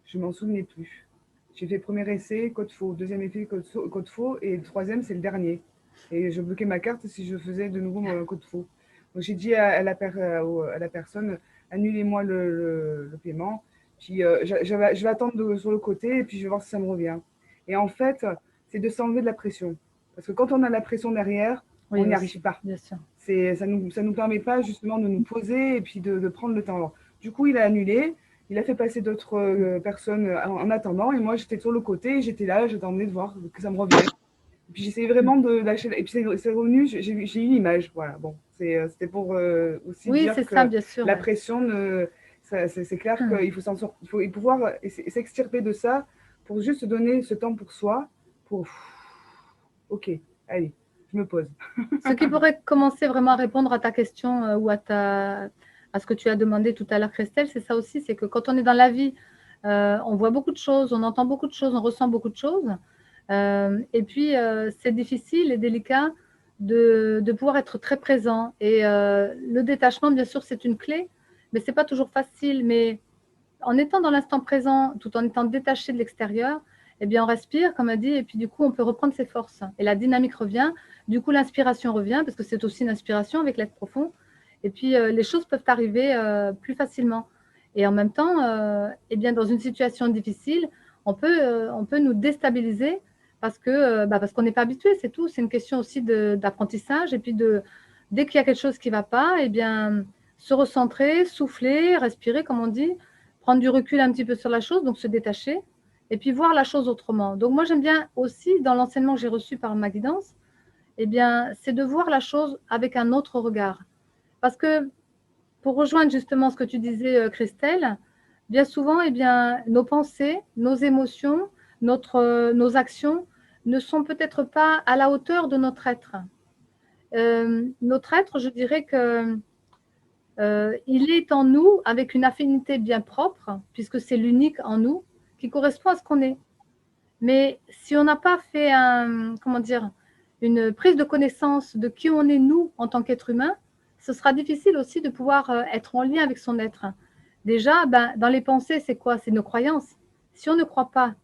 Je m'en souvenais plus. J'ai fait premier essai, code faux. Deuxième essai, code faux. Et le troisième, c'est le dernier. Et je bloquais ma carte si je faisais de nouveau mon code faux. Donc j'ai dit à la personne, annulez-moi le paiement. Puis je vais attendre sur le côté et puis je vais voir si ça me revient. Et en fait, c'est de s'enlever de la pression. Parce que quand on a la pression derrière, Oui, on n'y arrive pas. Bien sûr. Ça nous permet pas justement de nous poser et puis de prendre le temps. Alors, du coup, il a annulé. Il a fait passer d'autres personnes en attendant. Et moi, j'étais sur le côté. J'étais là. J'attendais de voir que ça me revienne. Et puis, j'essayais vraiment de lâcher. Et puis, c'est revenu. J'ai eu l'image. Voilà. Bon, c'était pour aussi oui, dire que ça, bien sûr, la pression, c'est clair qu'il faut s'en sortir. Il faut pouvoir s'extirper de ça pour juste se donner ce temps pour soi. Pour OK, allez, je me pose. Ce qui pourrait commencer vraiment à répondre à ta question ou à ce que tu as demandé tout à l'heure, Christelle, c'est ça aussi, c'est que quand on est dans la vie, on voit beaucoup de choses, on entend beaucoup de choses, on ressent beaucoup de choses. Et puis, c'est difficile et délicat de pouvoir être très présent. Et le détachement, bien sûr, c'est une clé, mais ce n'est pas toujours facile. Mais en étant dans l'instant présent, tout en étant détaché de l'extérieur, eh bien, on respire, comme a dit, et puis du coup, on peut reprendre ses forces. Et la dynamique revient. Du coup, l'inspiration revient, parce que c'est aussi une inspiration avec l'être profond. Et puis, les choses peuvent arriver plus facilement. Et en même temps, eh bien, dans une situation difficile, on peut nous déstabiliser parce qu'on n'est pas habitué, c'est tout. C'est une question aussi d'apprentissage. Et puis, dès qu'il y a quelque chose qui ne va pas, eh bien, se recentrer, souffler, respirer, comme on dit, prendre du recul un petit peu sur la chose, donc se détacher, et puis voir la chose autrement. Donc, moi, j'aime bien aussi, dans l'enseignement que j'ai reçu par ma guidance, eh bien, c'est de voir la chose avec un autre regard. Parce que, pour rejoindre justement ce que tu disais, Christelle, bien souvent, eh bien, nos pensées, nos émotions, nos actions ne sont peut-être pas à la hauteur de notre être. Notre être, je dirais que il est en nous avec une affinité bien propre, puisque c'est l'unique en nous qui correspond à ce qu'on est. Mais si on n'a pas fait une prise de connaissance de qui on est nous en tant qu'être humain, ce sera difficile aussi de pouvoir être en lien avec son être. Déjà, dans les pensées, c'est quoi? C'est nos croyances. Si on ne croit pas,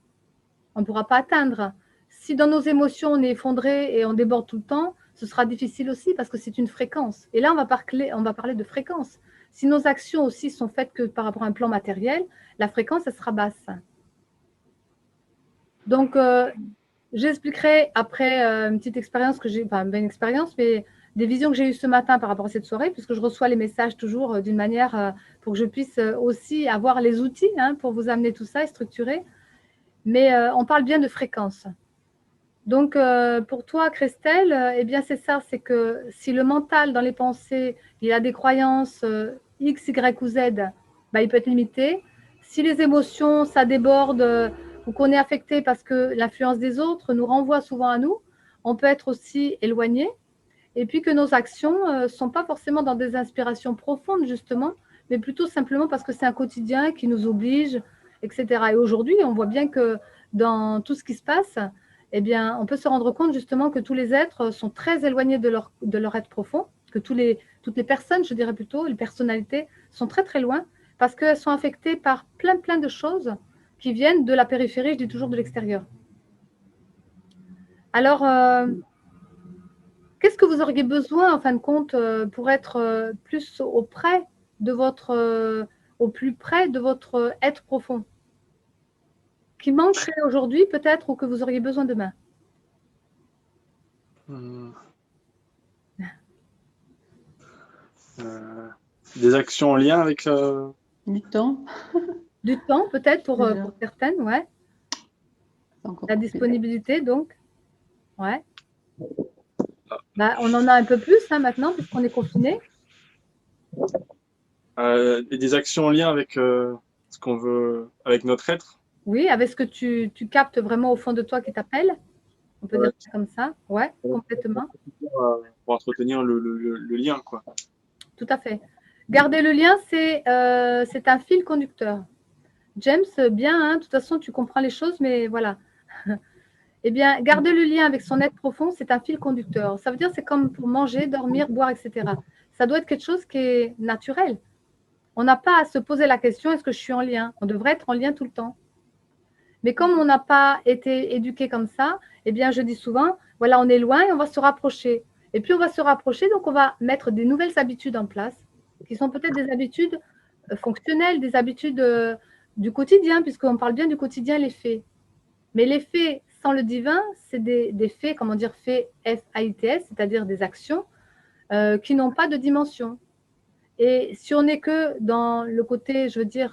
on ne pourra pas atteindre. Si dans nos émotions, on est effondré et on déborde tout le temps, ce sera difficile aussi parce que c'est une fréquence. Et là, on va parler de fréquence. Si nos actions aussi sont faites que par rapport à un plan matériel, la fréquence, elle sera basse. Donc, j'expliquerai après une petite expérience que j'ai, enfin, une expérience, mais des visions que j'ai eues ce matin par rapport à cette soirée, puisque je reçois les messages toujours d'une manière pour que je puisse aussi avoir les outils pour vous amener tout ça et structurer. Mais on parle bien de fréquence. Donc, pour toi, Christelle, eh bien, c'est ça, c'est que si le mental, dans les pensées, il a des croyances X, Y ou Z, il peut être limité. Si les émotions, ça déborde ou qu'on est affecté parce que l'influence des autres nous renvoie souvent à nous, on peut être aussi éloigné. Et puis que nos actions ne sont pas forcément dans des inspirations profondes, justement, mais plutôt simplement parce que c'est un quotidien qui nous oblige, etc. Et aujourd'hui, on voit bien que dans tout ce qui se passe, eh bien, on peut se rendre compte justement que tous les êtres sont très éloignés de leur être profond, que toutes les personnes, je dirais plutôt, les personnalités sont très très loin parce qu'elles sont affectées par plein de choses qui viennent de la périphérie, je dis toujours de l'extérieur. Alors, qu'est-ce que vous auriez besoin, en fin de compte, pour être plus auprès de au plus près de votre être profond, qui manquerait aujourd'hui peut-être ou que vous auriez besoin demain? Des actions en lien avec Du temps. Du temps peut-être pour certaines, ouais. La disponibilité donc, ouais. On en a un peu plus maintenant puisqu'on est confiné. des actions en lien avec ce qu'on veut, avec notre être. Oui, avec ce que tu captes vraiment au fond de toi qui t'appelle. On peut dire ça comme ça, ouais, complètement. Pour entretenir le lien, quoi. Tout à fait. Garder le lien, c'est un fil conducteur. James, bien, de toute façon, tu comprends les choses, mais voilà. Eh bien, garder le lien avec son être profond, c'est un fil conducteur. Ça veut dire c'est comme pour manger, dormir, boire, etc. Ça doit être quelque chose qui est naturel. On n'a pas à se poser la question, est-ce que je suis en lien? On devrait être en lien tout le temps. Mais comme on n'a pas été éduqué comme ça, eh bien, je dis souvent, voilà, on est loin et on va se rapprocher. Et puis, on va se rapprocher, donc on va mettre des nouvelles habitudes en place, qui sont peut-être des habitudes fonctionnelles, des habitudes du quotidien, puisqu'on parle bien du quotidien, les faits. Mais les faits sans le divin, c'est des faits, comment dire, faits F-A-I-T-S, c'est-à-dire des actions qui n'ont pas de dimension. Et si on n'est que dans le côté, je veux dire,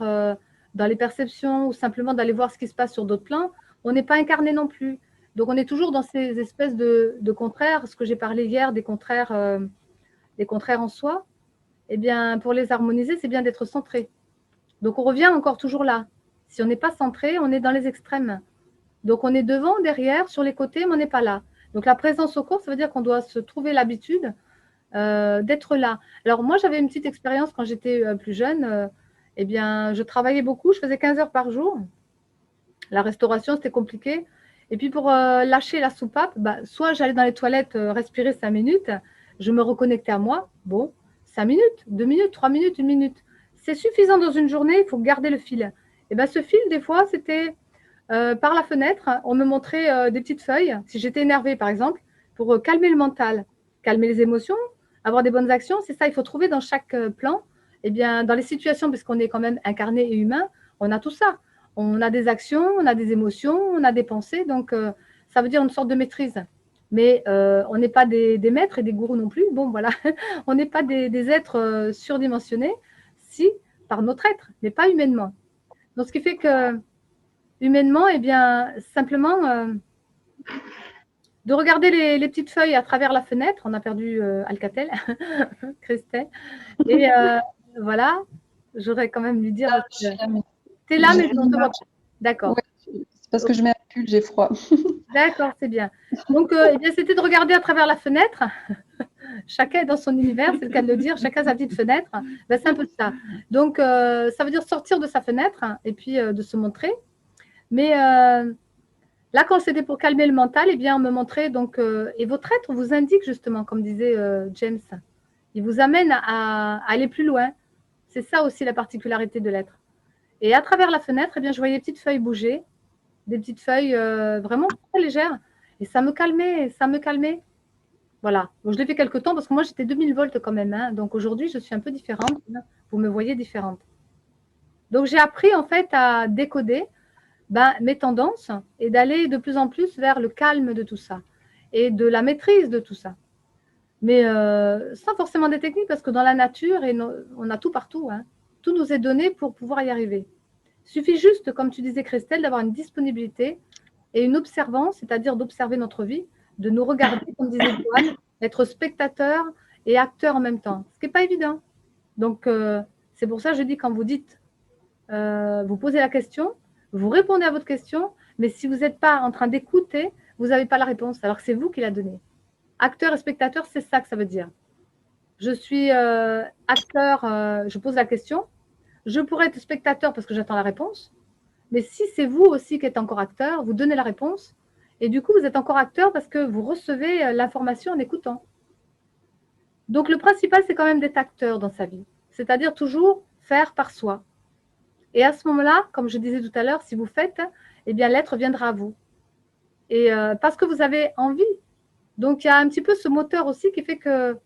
dans les perceptions ou simplement d'aller voir ce qui se passe sur d'autres plans, on n'est pas incarné non plus. Donc on est toujours dans ces espèces de contraires, ce que j'ai parlé hier, des contraires en soi. Eh bien, pour les harmoniser, c'est bien d'être centré. Donc on revient encore toujours là. Si on n'est pas centré, on est dans les extrêmes. Donc on est devant, derrière, sur les côtés, mais on n'est pas là. Donc la présence au corps, ça veut dire qu'on doit se trouver l'habitude d'être là. Alors moi, j'avais une petite expérience quand j'étais plus jeune. Eh bien, je travaillais beaucoup, je faisais 15 heures par jour. La restauration, c'était compliqué. Et puis pour lâcher la soupape, soit j'allais dans les toilettes respirer 5 minutes, je me reconnectais à moi. Bon, 5 minutes, 2 minutes, 3 minutes, 1 minute. C'est suffisant dans une journée, il faut garder le fil. Et bien ce fil, des fois, c'était par la fenêtre, on me montrait des petites feuilles, si j'étais énervée par exemple, pour calmer le mental, calmer les émotions, avoir des bonnes actions. C'est ça, il faut trouver dans chaque plan, eh bien, dans les situations, puisqu'on est quand même incarné et humain, on a tout ça. On a des actions, on a des émotions, on a des pensées, donc ça veut dire une sorte de maîtrise. Mais on n'est pas des maîtres et des gourous non plus. Bon, voilà, on n'est pas des êtres surdimensionnés, si, par notre être, mais pas humainement. Donc, ce qui fait que, humainement, eh bien, simplement, de regarder les petites feuilles à travers la fenêtre. On a perdu Alcatel, Christelle. Et voilà, j'aurais quand même lui dire. Tu es là, mais on te voit pas. D'accord. Ouais, c'est parce que je mets un pull, j'ai froid. D'accord, c'est bien. Donc, eh bien, c'était de regarder à travers la fenêtre. Chacun est dans son univers, c'est le cas de le dire. Chacun a sa petite fenêtre. Ben, c'est un peu ça. Donc, ça veut dire sortir de sa fenêtre et puis de se montrer. Mais là, quand c'était pour calmer le mental, eh bien, on me montrait donc, et votre être vous indique justement, comme disait James, il vous amène à aller plus loin. C'est ça aussi la particularité de l'être. Et à travers la fenêtre, eh bien, je voyais des petites feuilles bouger, des petites feuilles vraiment très légères, et ça me calmait, ça me calmait. Voilà. Donc, je l'ai fait quelques temps parce que moi, j'étais 2000 volts quand même. Hein. Donc, aujourd'hui, je suis un peu différente. Vous me voyez différente. Donc, j'ai appris en fait à décoder mes tendances et d'aller de plus en plus vers le calme de tout ça et de la maîtrise de tout ça. Mais sans forcément des techniques parce que dans la nature, on a tout partout. Hein. Tout nous est donné pour pouvoir y arriver. Il suffit juste, comme tu disais Christelle, d'avoir une disponibilité et une observance, c'est-à-dire d'observer notre vie, de nous regarder, comme disait Joanne, être spectateur et acteur en même temps, ce qui n'est pas évident. Donc, c'est pour ça que je dis, quand vous dites, vous posez la question, vous répondez à votre question, mais si vous n'êtes pas en train d'écouter, vous n'avez pas la réponse, alors que c'est vous qui la donnez. Acteur et spectateur, c'est ça que ça veut dire. Je suis acteur, je pose la question, je pourrais être spectateur parce que j'attends la réponse, mais si c'est vous aussi qui êtes encore acteur, vous donnez la réponse, et du coup, vous êtes encore acteur parce que vous recevez l'information en écoutant. Donc, le principal, c'est quand même d'être acteur dans sa vie, c'est-à-dire toujours faire par soi. Et à ce moment-là, comme je disais tout à l'heure, si vous faites, eh bien, l'être viendra à vous. Et parce que vous avez envie. Donc, il y a un petit peu ce moteur aussi qui fait que,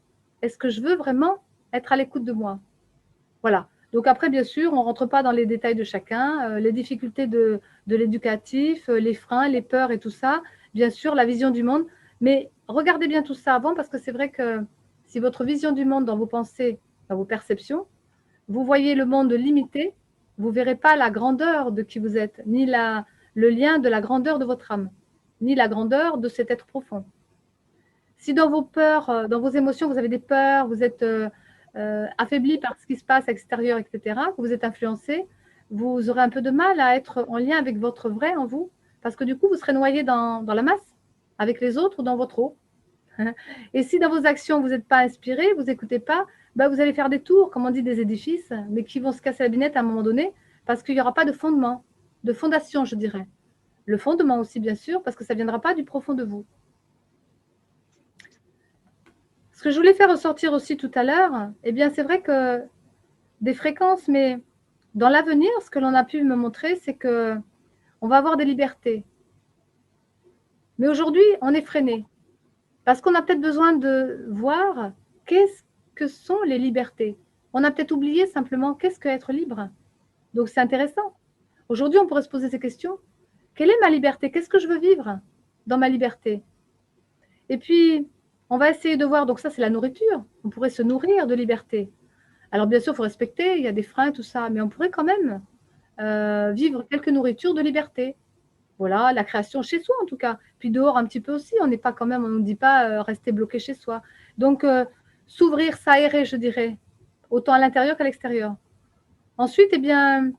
est-ce que je veux vraiment être à l'écoute de moi? Voilà. Donc après, bien sûr, on ne rentre pas dans les détails de chacun, les difficultés de l'éducatif, les freins, les peurs et tout ça, bien sûr, la vision du monde. Mais regardez bien tout ça avant parce que c'est vrai que si votre vision du monde dans vos pensées, dans vos perceptions, vous voyez le monde limité, vous ne verrez pas la grandeur de qui vous êtes, ni le lien de la grandeur de votre âme, ni la grandeur de cet être profond. Si dans vos peurs, dans vos émotions, vous avez des peurs, vous êtes affaibli par ce qui se passe extérieur, etc., que vous êtes influencé, vous aurez un peu de mal à être en lien avec votre vrai en vous, parce que du coup, vous serez noyé dans la masse, avec les autres ou dans votre eau. Et si dans vos actions, vous n'êtes pas inspiré, vous n'écoutez pas, vous allez faire des tours, comme on dit, des édifices, mais qui vont se casser la binette à un moment donné, parce qu'il n'y aura pas de fondement, de fondation, je dirais. Le fondement aussi, bien sûr, parce que ça ne viendra pas du profond de vous. Ce que je voulais faire ressortir aussi tout à l'heure, eh bien, c'est vrai que des fréquences, mais dans l'avenir, ce que l'on a pu me montrer, c'est que on va avoir des libertés. Mais aujourd'hui, on est freiné. Parce qu'on a peut-être besoin de voir qu'est-ce que sont les libertés. On a peut-être oublié simplement qu'est-ce qu'être libre. Donc, c'est intéressant. Aujourd'hui, on pourrait se poser ces questions. Quelle est ma liberté? Qu'est-ce que je veux vivre dans ma liberté? Et puis, on va essayer de voir, donc ça, c'est la nourriture. On pourrait se nourrir de liberté. Alors, bien sûr, il faut respecter, il y a des freins, tout ça, mais on pourrait quand même vivre quelques nourritures de liberté. Voilà, la création chez soi, en tout cas. Puis dehors, un petit peu aussi. On n'est pas quand même, on ne dit pas rester bloqué chez soi. Donc, s'ouvrir, s'aérer, je dirais, autant à l'intérieur qu'à l'extérieur. Ensuite, eh bien,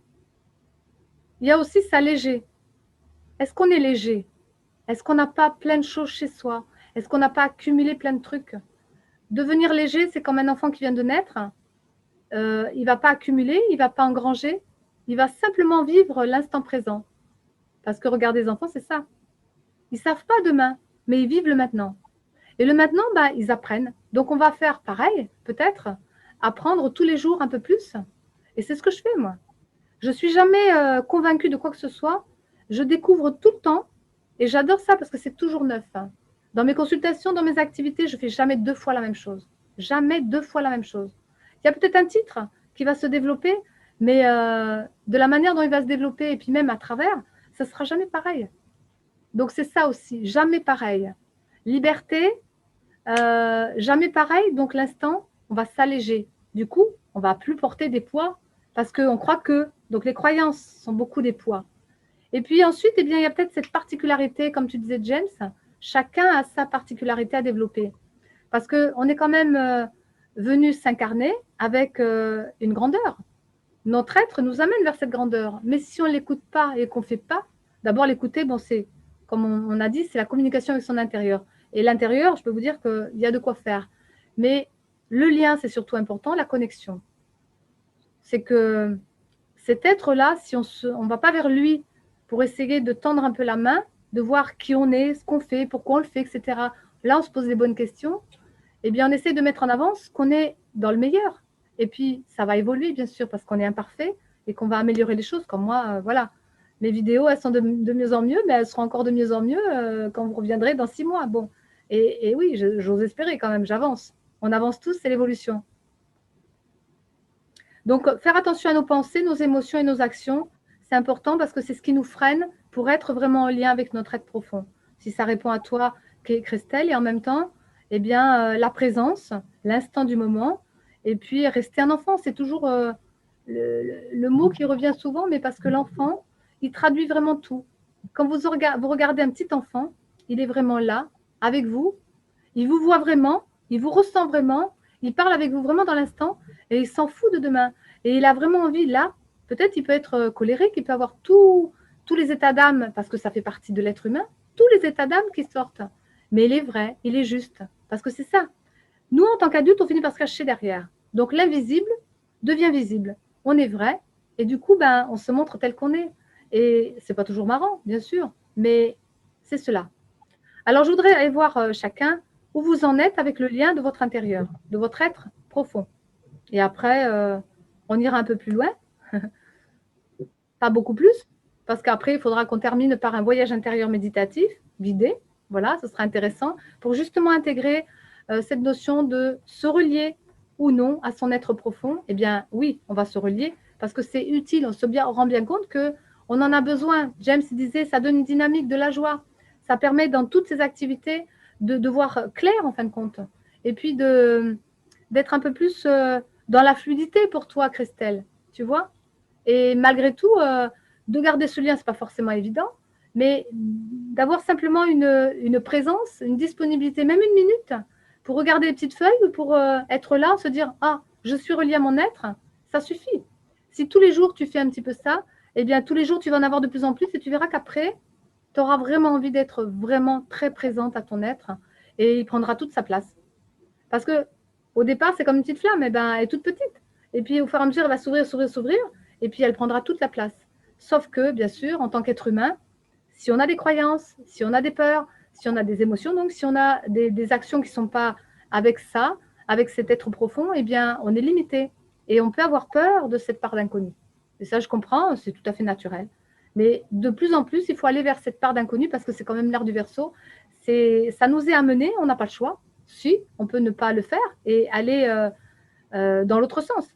il y a aussi s'alléger. Est-ce qu'on est léger? Est-ce qu'on n'a pas plein de choses chez soi? Est-ce qu'on n'a pas accumulé plein de trucs? Devenir léger, c'est comme un enfant qui vient de naître. Il ne va pas accumuler, il ne va pas engranger. Il va simplement vivre l'instant présent. Parce que regardez les enfants, c'est ça. Ils ne savent pas demain, mais ils vivent le maintenant. Et le maintenant, bah, ils apprennent. Donc, on va faire pareil, peut-être, apprendre tous les jours un peu plus. Et c'est ce que je fais, moi. Je ne suis jamais convaincue de quoi que ce soit. Je découvre tout le temps. Et j'adore ça parce que c'est toujours neuf. Hein. Dans mes consultations, dans mes activités, je ne fais jamais 2 fois la même chose. Jamais 2 fois la même chose. Il y a peut-être un titre qui va se développer, mais de la manière dont il va se développer, et puis même à travers, ça ne sera jamais pareil. Donc, c'est ça aussi, jamais pareil. Liberté, jamais pareil. Donc, l'instant, on va s'alléger. Du coup, on ne va plus porter des poids parce qu'on croit que. Donc, les croyances sont beaucoup des poids. Et puis ensuite, eh bien, il y a peut-être cette particularité, comme tu disais, James, chacun a sa particularité à développer. Parce qu'on est quand même venu s'incarner avec une grandeur. Notre être nous amène vers cette grandeur. Mais si on ne l'écoute pas et qu'on ne fait pas, d'abord l'écouter, bon, c'est, comme on a dit, c'est la communication avec son intérieur. Et l'intérieur, je peux vous dire qu'il y a de quoi faire. Mais le lien, c'est surtout important, la connexion. C'est que cet être-là, si on ne va pas vers lui pour essayer de tendre un peu la main, de voir qui on est, ce qu'on fait, pourquoi on le fait, etc. Là, on se pose les bonnes questions. Eh bien, on essaie de mettre en avant ce qu'on est dans le meilleur. Et puis, ça va évoluer, bien sûr, parce qu'on est imparfait et qu'on va améliorer les choses. Comme moi, voilà. Les vidéos, elles sont de mieux en mieux, mais elles seront encore de mieux en mieux quand vous reviendrez dans 6 mois. Bon. Et oui, j'ose espérer quand même, j'avance. On avance tous, c'est l'évolution. Donc, faire attention à nos pensées, nos émotions et nos actions, c'est important parce que c'est ce qui nous freine pour être vraiment en lien avec notre être profond. Si ça répond à toi, Christelle, et en même temps, eh bien, la présence, l'instant du moment, et puis rester un enfant, c'est toujours le mot qui revient souvent, mais parce que l'enfant, il traduit vraiment tout. Quand vous regardez un petit enfant, il est vraiment là, avec vous, il vous voit vraiment, il vous ressent vraiment, il parle avec vous vraiment dans l'instant, et il s'en fout de demain. Et il a vraiment envie, là, peut-être il peut être colérique, il peut avoir tous les états d'âme, parce que ça fait partie de l'être humain, tous les états d'âme qui sortent. Mais il est vrai, il est juste, parce que c'est ça. Nous, en tant qu'adultes, on finit par se cacher derrière. Donc l'invisible devient visible. On est vrai, et du coup, ben, on se montre tel qu'on est. Et c'est pas toujours marrant, bien sûr, mais c'est cela. Alors, je voudrais aller voir chacun où vous en êtes avec le lien de votre intérieur, de votre être profond. Et après, on ira un peu plus loin, pas beaucoup plus, parce qu'après, il faudra qu'on termine par un voyage intérieur méditatif, guidé. Voilà, ce sera intéressant pour justement intégrer cette notion de se relier ou non à son être profond. Eh bien, oui, on va se relier parce que c'est utile. On se rend bien compte qu'on en a besoin. James disait, ça donne une dynamique, de la joie. Ça permet dans toutes ces activités de voir clair en fin de compte. Et puis d'être un peu plus dans la fluidité pour toi, Christelle. Tu vois? Et malgré tout, de garder ce lien, ce n'est pas forcément évident, mais d'avoir simplement une présence, une disponibilité, même une minute, pour regarder les petites feuilles ou pour être là, se dire « Ah, je suis relié à mon être », ça suffit. Si tous les jours tu fais un petit peu ça, eh bien tous les jours tu vas en avoir de plus en plus et tu verras qu'après, tu auras vraiment envie d'être vraiment très présente à ton être et il prendra toute sa place. Parce que au départ, c'est comme une petite flamme, eh ben, elle est toute petite. Et puis au fur et à mesure, elle va s'ouvrir, s'ouvrir, s'ouvrir, et puis elle prendra toute la place. Sauf que, bien sûr, en tant qu'être humain, si on a des croyances, si on a des peurs, si on a des émotions, donc si on a des actions qui ne sont pas avec ça, avec cet être profond, eh bien, on est limité. Et on peut avoir peur de cette part d'inconnu. Et ça, je comprends, c'est tout à fait naturel. Mais de plus en plus, il faut aller vers cette part d'inconnu parce que c'est quand même l'art du Verseau. Ça nous est amené, on n'a pas le choix. Si, on peut ne pas le faire et aller dans l'autre sens.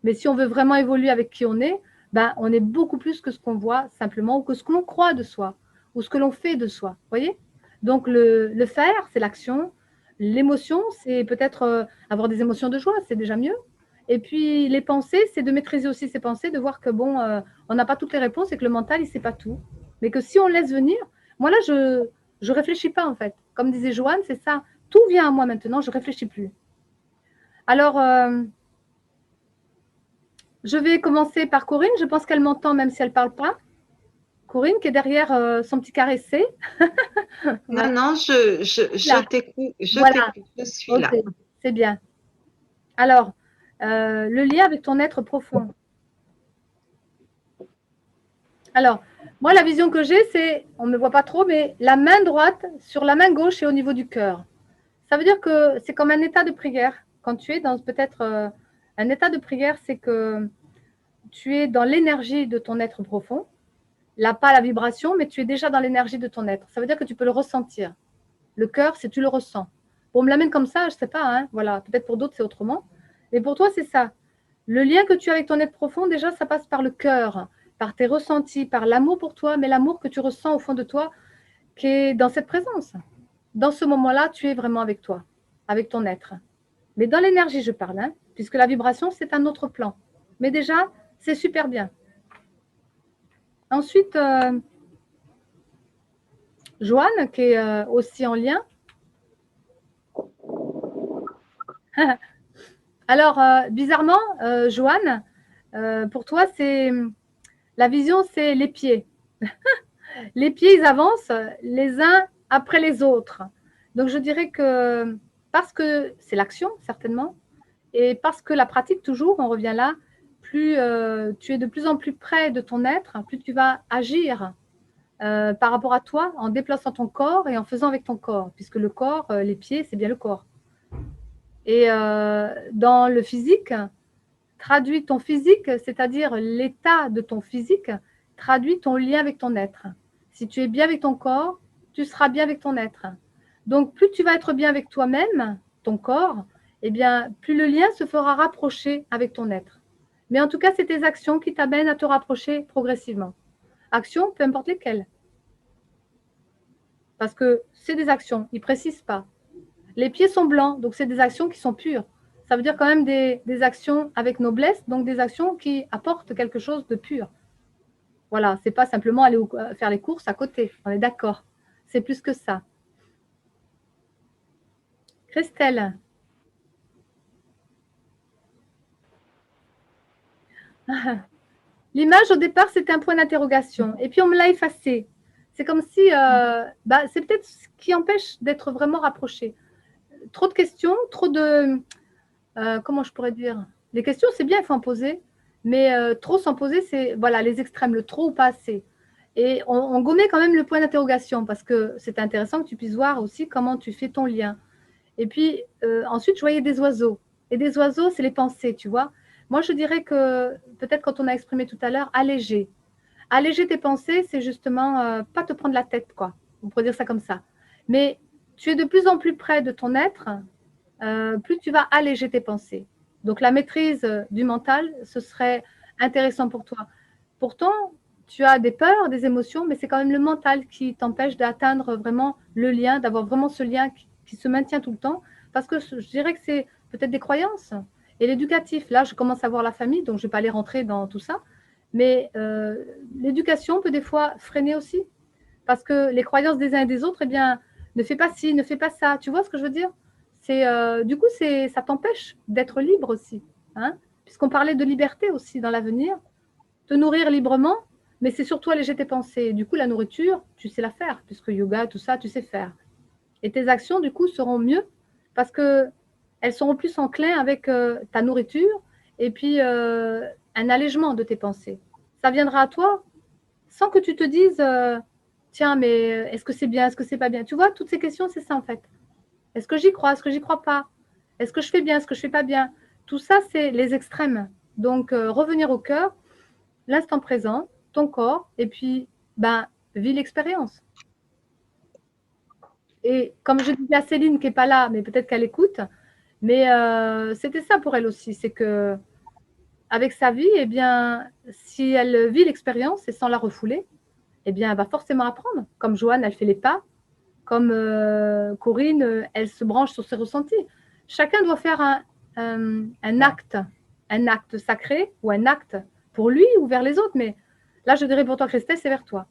Mais si on veut vraiment évoluer avec qui on est, ben, on est beaucoup plus que ce qu'on voit simplement ou que ce que l'on croit de soi ou ce que l'on fait de soi. Voyez? Donc, le faire, c'est l'action. L'émotion, c'est peut-être avoir des émotions de joie, c'est déjà mieux. Et puis, les pensées, c'est de maîtriser aussi ses pensées, de voir que, bon, on n'a pas toutes les réponses et que le mental, il ne sait pas tout. Mais que si on laisse venir, moi là, je ne réfléchis pas en fait. Comme disait Joanne, c'est ça. Tout vient à moi maintenant, je ne réfléchis plus. Alors, je vais commencer par Corinne. Je pense qu'elle m'entend même si elle ne parle pas. Corinne qui est derrière son petit caressé. Non, non, je t'écoute, Voilà. Je suis là. Okay. C'est bien. Alors, le lien avec ton être profond. Alors, Moi, la vision que j'ai, c'est, on ne me voit pas trop, mais la main droite sur la main gauche et au niveau du cœur. Ça veut dire que c'est comme un état de prière. Quand tu es dans peut-être un état de prière, c'est que tu es dans l'énergie de ton être profond. Là, pas la vibration, mais tu es déjà dans l'énergie de ton être. Ça veut dire que tu peux le ressentir. Le cœur, c'est tu le ressens. Bon, on me l'amène comme ça, je ne sais pas. Hein, voilà. Peut-être pour d'autres, c'est autrement. Mais pour toi, c'est ça. Le lien que tu as avec ton être profond, déjà, ça passe par le cœur, par tes ressentis, par l'amour pour toi, mais l'amour que tu ressens au fond de toi, qui est dans cette présence. Dans ce moment-là, tu es vraiment avec toi, avec ton être. Mais dans l'énergie, je parle, hein, puisque la vibration, c'est un autre plan. Mais déjà, c'est super bien. Ensuite, Joanne, qui est aussi en lien. Alors, bizarrement, Joanne, pour toi, c'est la vision, c'est les pieds. Les pieds, ils avancent les uns après les autres. Donc, je dirais que parce que c'est l'action, certainement, et parce que la pratique, toujours, on revient là, plus tu es de plus en plus près de ton être, plus tu vas agir par rapport à toi en déplaçant ton corps et en faisant avec ton corps, puisque le corps, les pieds, c'est bien le corps. Et dans le physique, traduit ton physique, c'est-à-dire l'état de ton physique, traduit ton lien avec ton être. Si tu es bien avec ton corps, tu seras bien avec ton être. Donc, plus tu vas être bien avec toi-même, ton corps, eh bien, plus le lien se fera rapprocher avec ton être. Mais en tout cas, c'est tes actions qui t'amènent à te rapprocher progressivement. Actions, peu importe lesquelles. Parce que c'est des actions, ils ne précisent pas. Les pieds sont blancs, donc c'est des actions qui sont pures. Ça veut dire quand même des actions avec noblesse, donc des actions qui apportent quelque chose de pur. Voilà, c'est pas simplement aller faire les courses à côté, on est d'accord. C'est plus que ça. Christelle. L'image, au départ, c'était un point d'interrogation. Et puis, on me l'a effacé. C'est comme si, c'est peut-être ce qui empêche d'être vraiment rapproché. Trop de questions, trop de... comment je pourrais dire? Les questions, c'est bien, il faut en poser. Mais trop s'en poser, c'est voilà, les extrêmes, le trop ou pas assez. Et on gommait quand même le point d'interrogation parce que c'est intéressant que tu puisses voir aussi comment tu fais ton lien. Et puis, ensuite, je voyais des oiseaux. Et des oiseaux, c'est les pensées, tu vois. Moi, je dirais que, peut-être quand on a exprimé tout à l'heure, alléger. Alléger tes pensées, c'est justement pas te prendre la tête, quoi. On pourrait dire ça comme ça. Mais tu es de plus en plus près de ton être, plus tu vas alléger tes pensées. Donc, la maîtrise du mental, ce serait intéressant pour toi. Pourtant, tu as des peurs, des émotions, mais c'est quand même le mental qui t'empêche d'atteindre vraiment le lien, d'avoir vraiment ce lien qui se maintient tout le temps. Parce que je dirais que c'est peut-être des croyances. Et l'éducatif, là, je commence à voir la famille, donc je ne vais pas aller rentrer dans tout ça. Mais l'éducation peut des fois freiner aussi. Parce que les croyances des uns et des autres, eh bien, ne fais pas ci, ne fais pas ça. Tu vois ce que je veux dire? Du coup, ça t'empêche d'être libre aussi. Hein, puisqu'on parlait de liberté aussi dans l'avenir. Te nourrir librement, mais c'est surtout alléger tes pensées. Du coup, la nourriture, tu sais la faire, puisque yoga, tout ça, tu sais faire. Et tes actions, du coup, seront mieux parce qu'elles seront plus enclins avec ta nourriture et puis un allègement de tes pensées. Ça viendra à toi sans que tu te dises tiens, mais est-ce que c'est bien, est-ce que c'est pas bien? Tu vois, toutes ces questions, c'est ça en fait. Est-ce que j'y crois, est-ce que j'y crois pas? Est-ce que je fais bien, est-ce que je fais pas bien? Tout ça, c'est les extrêmes. Donc, revenir au cœur, l'instant présent, ton corps, et puis, vis l'expérience. Et comme je disais à Céline, qui n'est pas là, mais peut-être qu'elle écoute, mais c'était ça pour elle aussi, c'est que avec sa vie, eh bien, si elle vit l'expérience et sans la refouler, eh bien, elle va forcément apprendre. Comme Joanne, elle fait les pas, comme Corinne, elle se branche sur ses ressentis. Chacun doit faire un acte sacré ou un acte pour lui ou vers les autres. Mais là, je dirais pour toi, Christelle, c'est vers toi.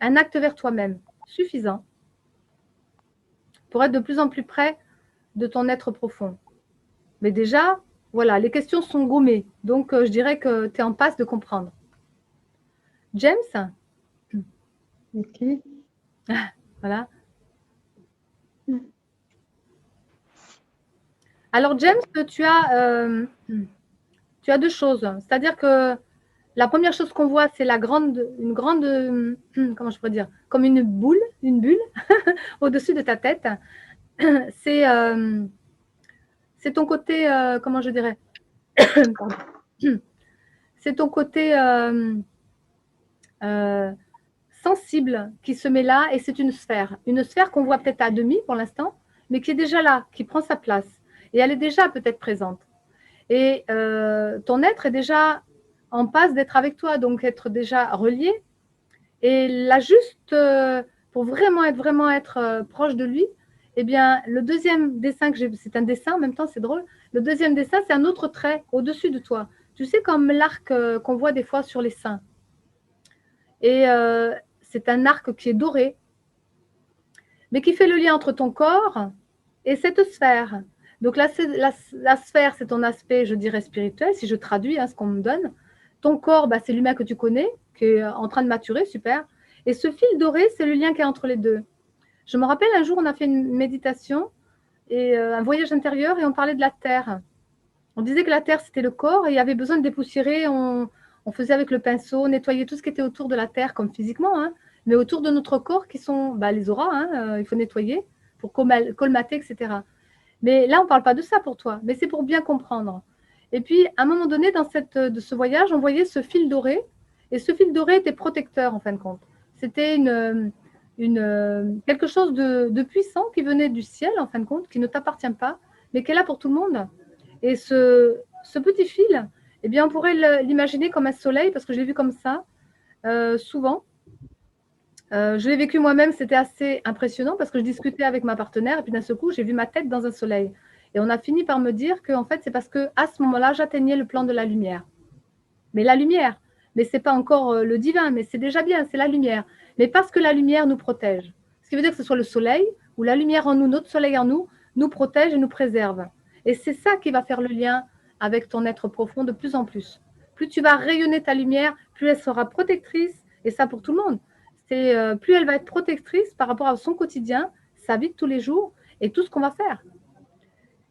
Un acte vers toi-même, suffisant, pour être de plus en plus près de ton être profond. Mais déjà, voilà, les questions sont gommées. Donc, je dirais que tu es en passe de comprendre. James? Ok. Voilà. Alors, James, tu as deux choses. C'est-à-dire que la première chose qu'on voit, c'est une grande, comment je pourrais dire, comme une bulle au-dessus de ta tête. C'est ton côté, comment je dirais, pardon. C'est ton côté sensible qui se met là et c'est une sphère qu'on voit peut-être à demi pour l'instant, mais qui est déjà là, qui prend sa place et elle est déjà peut-être présente. Et ton être est déjà en passe d'être avec toi, donc être déjà relié. Et là, juste pour vraiment être proche de lui, eh bien, le deuxième dessin que j'ai, c'est un dessin en même temps, c'est drôle. Le deuxième dessin, c'est un autre trait au-dessus de toi. Tu sais, comme l'arc qu'on voit des fois sur les seins. Et c'est un arc qui est doré, mais qui fait le lien entre ton corps et cette sphère. Donc la sphère, c'est ton aspect, je dirais, spirituel, si je traduis ce qu'on me donne. Ton corps, bah, c'est l'humain que tu connais, qui est en train de maturer, super. Et ce fil doré, c'est le lien qui est entre les deux. Je me rappelle un jour, on a fait une méditation et un voyage intérieur et on parlait de la terre. On disait que la terre, c'était le corps et il y avait besoin de dépoussiérer. On faisait avec le pinceau, nettoyer tout ce qui était autour de la terre, comme physiquement, mais autour de notre corps, qui sont les auras, il faut nettoyer pour colmater, etc. Mais là, on ne parle pas de ça pour toi, mais c'est pour bien comprendre. Et puis, à un moment donné, de ce voyage, on voyait ce fil doré, et ce fil doré était protecteur, en fin de compte. C'était quelque chose de puissant qui venait du ciel, en fin de compte, qui ne t'appartient pas, mais qui est là pour tout le monde. Et ce petit fil, eh bien, on pourrait l'imaginer comme un soleil, parce que je l'ai vu comme ça, souvent. Je l'ai vécu moi-même, c'était assez impressionnant parce que je discutais avec ma partenaire et puis d'un seul coup, j'ai vu ma tête dans un soleil. Et on a fini par me dire que en fait, c'est parce qu'à ce moment-là, j'atteignais le plan de la lumière. Mais la lumière, mais ce n'est pas encore le divin, mais c'est déjà bien, c'est la lumière. Mais parce que la lumière nous protège. Ce qui veut dire que ce soit le soleil ou la lumière en nous, notre soleil en nous, nous protège et nous préserve. Et c'est ça qui va faire le lien avec ton être profond de plus en plus. Plus tu vas rayonner ta lumière, plus elle sera protectrice, et ça pour tout le monde. Plus elle va être protectrice par rapport à son quotidien, sa vie de tous les jours et tout ce qu'on va faire.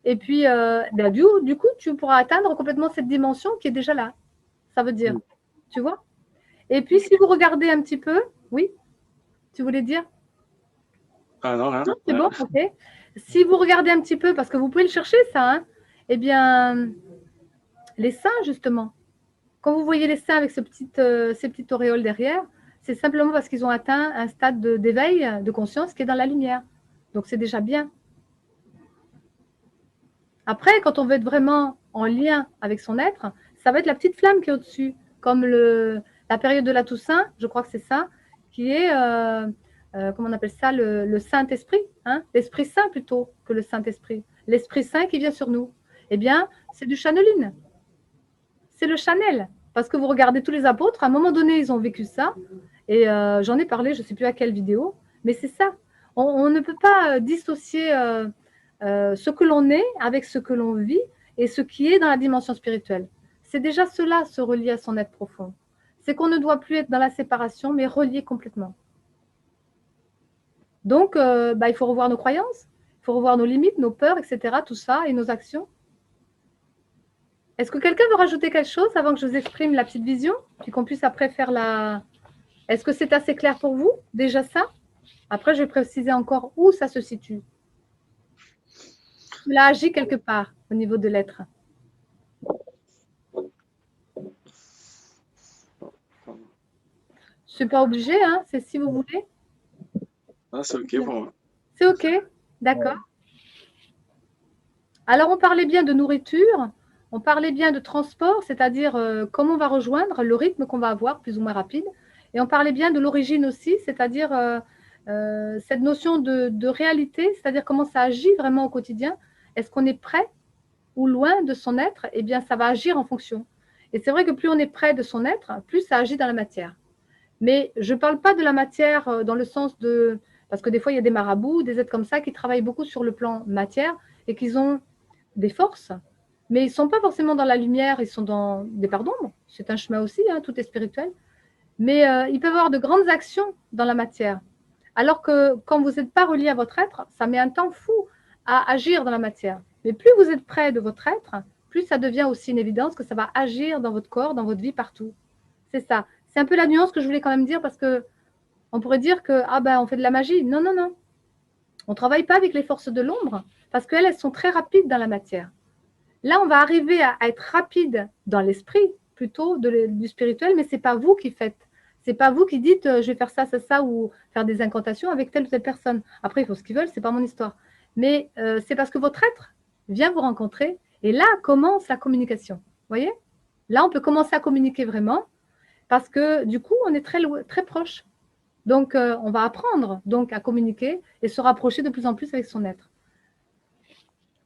Et puis, du coup, tu pourras atteindre complètement cette dimension qui est déjà là. Ça veut dire, tu vois. Et puis, si vous regardez un petit peu, oui, tu voulais dire? Ah non, rien. Non, c'est bon, ok. Si vous regardez un petit peu, parce que vous pouvez le chercher, ça, eh bien, les seins, justement. Quand vous voyez les seins avec ces petites auréoles derrière, c'est simplement parce qu'ils ont atteint un stade d'éveil, de conscience qui est dans la lumière. Donc, c'est déjà bien. Après, quand on veut être vraiment en lien avec son être, ça va être la petite flamme qui est au-dessus, comme la période de la Toussaint, je crois que c'est ça, qui est, comment on appelle ça, le Saint-Esprit, l'Esprit Saint plutôt que le Saint-Esprit. L'Esprit Saint qui vient sur nous. Eh bien, c'est du channeling. C'est le Chanel. Parce que vous regardez tous les apôtres, à un moment donné, ils ont vécu ça. Et j'en ai parlé, je ne sais plus à quelle vidéo, mais c'est ça. On ne peut pas dissocier ce que l'on est avec ce que l'on vit et ce qui est dans la dimension spirituelle. C'est déjà cela, se relier à son être profond. C'est qu'on ne doit plus être dans la séparation, mais relié complètement. Donc, il faut revoir nos croyances, il faut revoir nos limites, nos peurs, etc., tout ça, et nos actions. Est-ce que quelqu'un veut rajouter quelque chose avant que je vous exprime la petite vision, puis qu'on puisse après faire la... Est-ce que c'est assez clair pour vous, déjà ça? Après, je vais préciser encore où ça se situe. Cela agit quelque part au niveau de l'être. Je ne suis pas obligée, c'est si vous voulez. Ah, c'est OK pour moi. C'est OK, d'accord. Alors, on parlait bien de nourriture, on parlait bien de transport, c'est-à-dire comment on va rejoindre, le rythme qu'on va avoir, plus ou moins rapide. Et on parlait bien de l'origine aussi, c'est-à-dire cette notion de réalité, c'est-à-dire comment ça agit vraiment au quotidien. Est-ce qu'on est près ou loin de son être? Eh bien, ça va agir en fonction. Et c'est vrai que plus on est près de son être, plus ça agit dans la matière. Mais je ne parle pas de la matière dans le sens de... Parce que des fois, il y a des marabouts, des êtres comme ça qui travaillent beaucoup sur le plan matière et qu'ils ont des forces, mais ils ne sont pas forcément dans la lumière, ils sont dans des parts d'ombre. C'est un chemin aussi, tout est spirituel. Mais ils peuvent avoir de grandes actions dans la matière. Alors que quand vous n'êtes pas relié à votre être, ça met un temps fou à agir dans la matière. Mais plus vous êtes près de votre être, plus ça devient aussi une évidence que ça va agir dans votre corps, dans votre vie, partout. C'est ça. C'est un peu la nuance que je voulais quand même dire parce que on pourrait dire que ah ben, on fait de la magie. Non, non, non. On ne travaille pas avec les forces de l'ombre parce qu'elles, elles sont très rapides dans la matière. Là, on va arriver à être rapide dans l'esprit, plutôt du spirituel, mais ce n'est pas vous qui faites. Ce n'est pas vous qui dites je vais faire ça, ça, ça, ou faire des incantations avec telle ou telle personne. Après, ils font ce qu'ils veulent, ce n'est pas mon histoire. Mais c'est parce que votre être vient vous rencontrer et là commence la communication. Vous voyez? Là, on peut commencer à communiquer vraiment parce que du coup, on est très, très proche. Donc, on va apprendre donc, à communiquer et se rapprocher de plus en plus avec son être.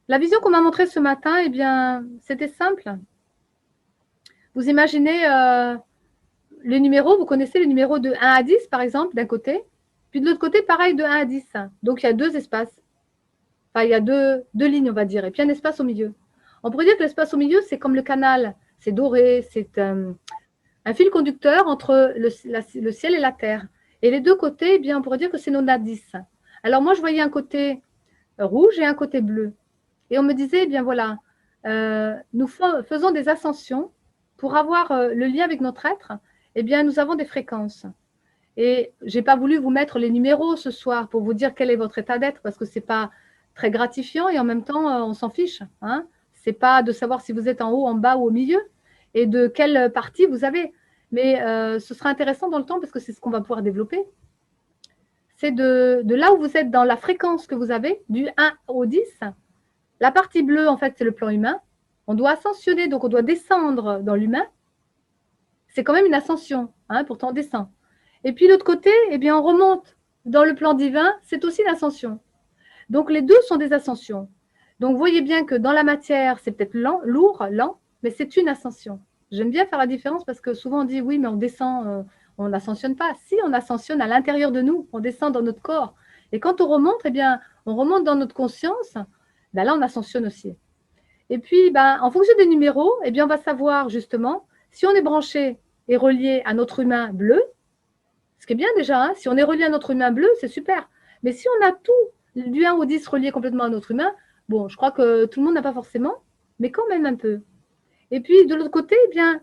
La vision qu'on m'a montrée ce matin, eh bien, c'était simple. Vous imaginez les numéros, vous connaissez les numéros de 1 à 10, par exemple, d'un côté, puis de l'autre côté, pareil, de 1 à 10. Donc, il y a 2 espaces. Enfin, il y a deux lignes, on va dire, et puis un espace au milieu. On pourrait dire que l'espace au milieu, c'est comme le canal. C'est doré, c'est un fil conducteur entre le ciel et la terre. Et les deux côtés, eh bien, on pourrait dire que c'est nos nadis. Alors, moi, je voyais un côté rouge et un côté bleu. Et on me disait, eh bien voilà, nous faisons des ascensions pour avoir le lien avec notre être. Eh bien, nous avons des fréquences. Et je n'ai pas voulu vous mettre les numéros ce soir pour vous dire quel est votre état d'être parce que ce n'est pas très gratifiant et en même temps, on s'en fiche. Hein. Ce n'est pas de savoir si vous êtes en haut, en bas ou au milieu et de quelle partie vous avez. Mais ce sera intéressant dans le temps parce que c'est ce qu'on va pouvoir développer. C'est de là où vous êtes dans la fréquence que vous avez, du 1 au 10. La partie bleue, en fait, c'est le plan humain. On doit ascensionner, donc on doit descendre dans l'humain. C'est quand même une ascension, hein, pourtant on descend. Et puis l'autre côté, eh bien, on remonte dans le plan divin, c'est aussi l'ascension. Donc les deux sont des ascensions. Donc vous voyez bien que dans la matière, c'est peut-être lourd, lent, mais c'est une ascension. J'aime bien faire la différence parce que souvent on dit oui, mais on descend, on n'ascensionne pas. Si, on ascensionne à l'intérieur de nous, on descend dans notre corps. Et quand on remonte, eh bien, on remonte dans notre conscience. Ben là, on ascensionne aussi. Et puis, ben, en fonction des numéros, eh bien, on va savoir justement si on est branché et relié à notre humain bleu, ce qui est bien déjà, hein, si on est relié à notre humain bleu, c'est super. Mais si on a tout, du 1 au 10 relié complètement à notre humain, bon, je crois que tout le monde n'a pas forcément, mais quand même un peu. Et puis, de l'autre côté, eh bien,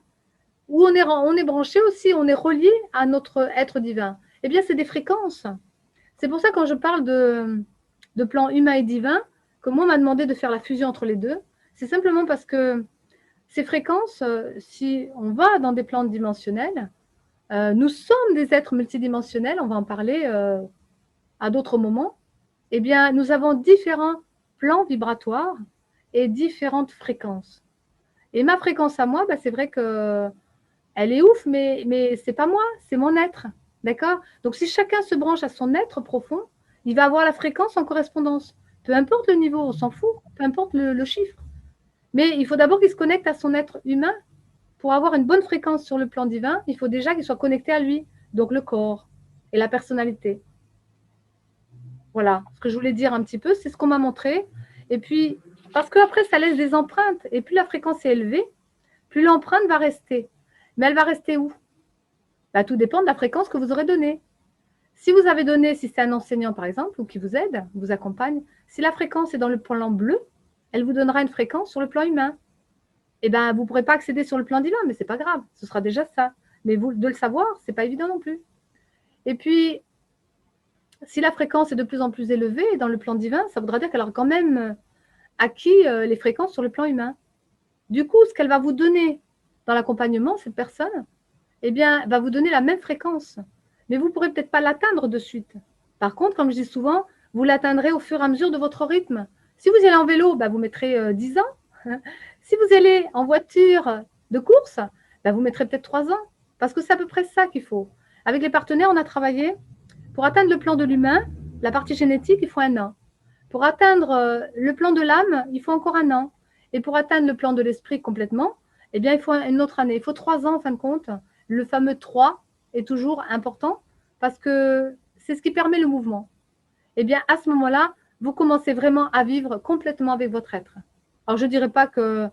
où on est branché aussi, on est relié à notre être divin. Eh bien, c'est des fréquences. C'est pour ça quand je parle de plan humain et divin, que moi, on m'a demandé de faire la fusion entre les deux, c'est simplement parce que ces fréquences, si on va dans des plans dimensionnels, nous sommes des êtres multidimensionnels, on va en parler à d'autres moments, eh bien, nous avons différents plans vibratoires et différentes fréquences. Et ma fréquence à moi, bah, c'est vrai qu'elle est ouf, mais ce n'est pas moi, c'est mon être. D'accord? Donc, si chacun se branche à son être profond, il va avoir la fréquence en correspondance. Peu importe le niveau, on s'en fout, peu importe le chiffre. Mais il faut d'abord qu'il se connecte à son être humain. Pour avoir une bonne fréquence sur le plan divin, il faut déjà qu'il soit connecté à lui, donc le corps et la personnalité. Voilà, ce que je voulais dire un petit peu, c'est ce qu'on m'a montré. Et puis, parce qu'après, ça laisse des empreintes. Et plus la fréquence est élevée, plus l'empreinte va rester. Mais elle va rester où? Bah, tout dépend de la fréquence que vous aurez donnée. Si vous avez donné, si c'est un enseignant par exemple, ou qui vous aide, vous accompagne, si la fréquence est dans le plan bleu, elle vous donnera une fréquence sur le plan humain. Eh bien, vous ne pourrez pas accéder sur le plan divin, mais ce n'est pas grave, ce sera déjà ça. Mais vous, de le savoir, ce n'est pas évident non plus. Et puis, si la fréquence est de plus en plus élevée dans le plan divin, ça voudra dire qu'elle aura quand même acquis les fréquences sur le plan humain. Du coup, ce qu'elle va vous donner dans l'accompagnement, cette personne, eh bien, va vous donner la même fréquence. Mais vous ne pourrez peut-être pas l'atteindre de suite. Par contre, comme je dis souvent, vous l'atteindrez au fur et à mesure de votre rythme. Si vous allez en vélo, bah, vous mettrez 10 ans. Si vous allez en voiture de course, bah, vous mettrez peut-être 3 ans. Parce que c'est à peu près ça qu'il faut. Avec les partenaires, on a travaillé. Pour atteindre le plan de l'humain, la partie génétique, il faut 1 an. Pour atteindre le plan de l'âme, il faut encore 1 an. Et pour atteindre le plan de l'esprit complètement, eh bien, il faut une autre année. Il faut 3 ans en fin de compte. Le fameux 3 est toujours important parce que c'est ce qui permet le mouvement. Eh bien, à ce moment-là, vous commencez vraiment à vivre complètement avec votre être. Alors, je ne dirais pas que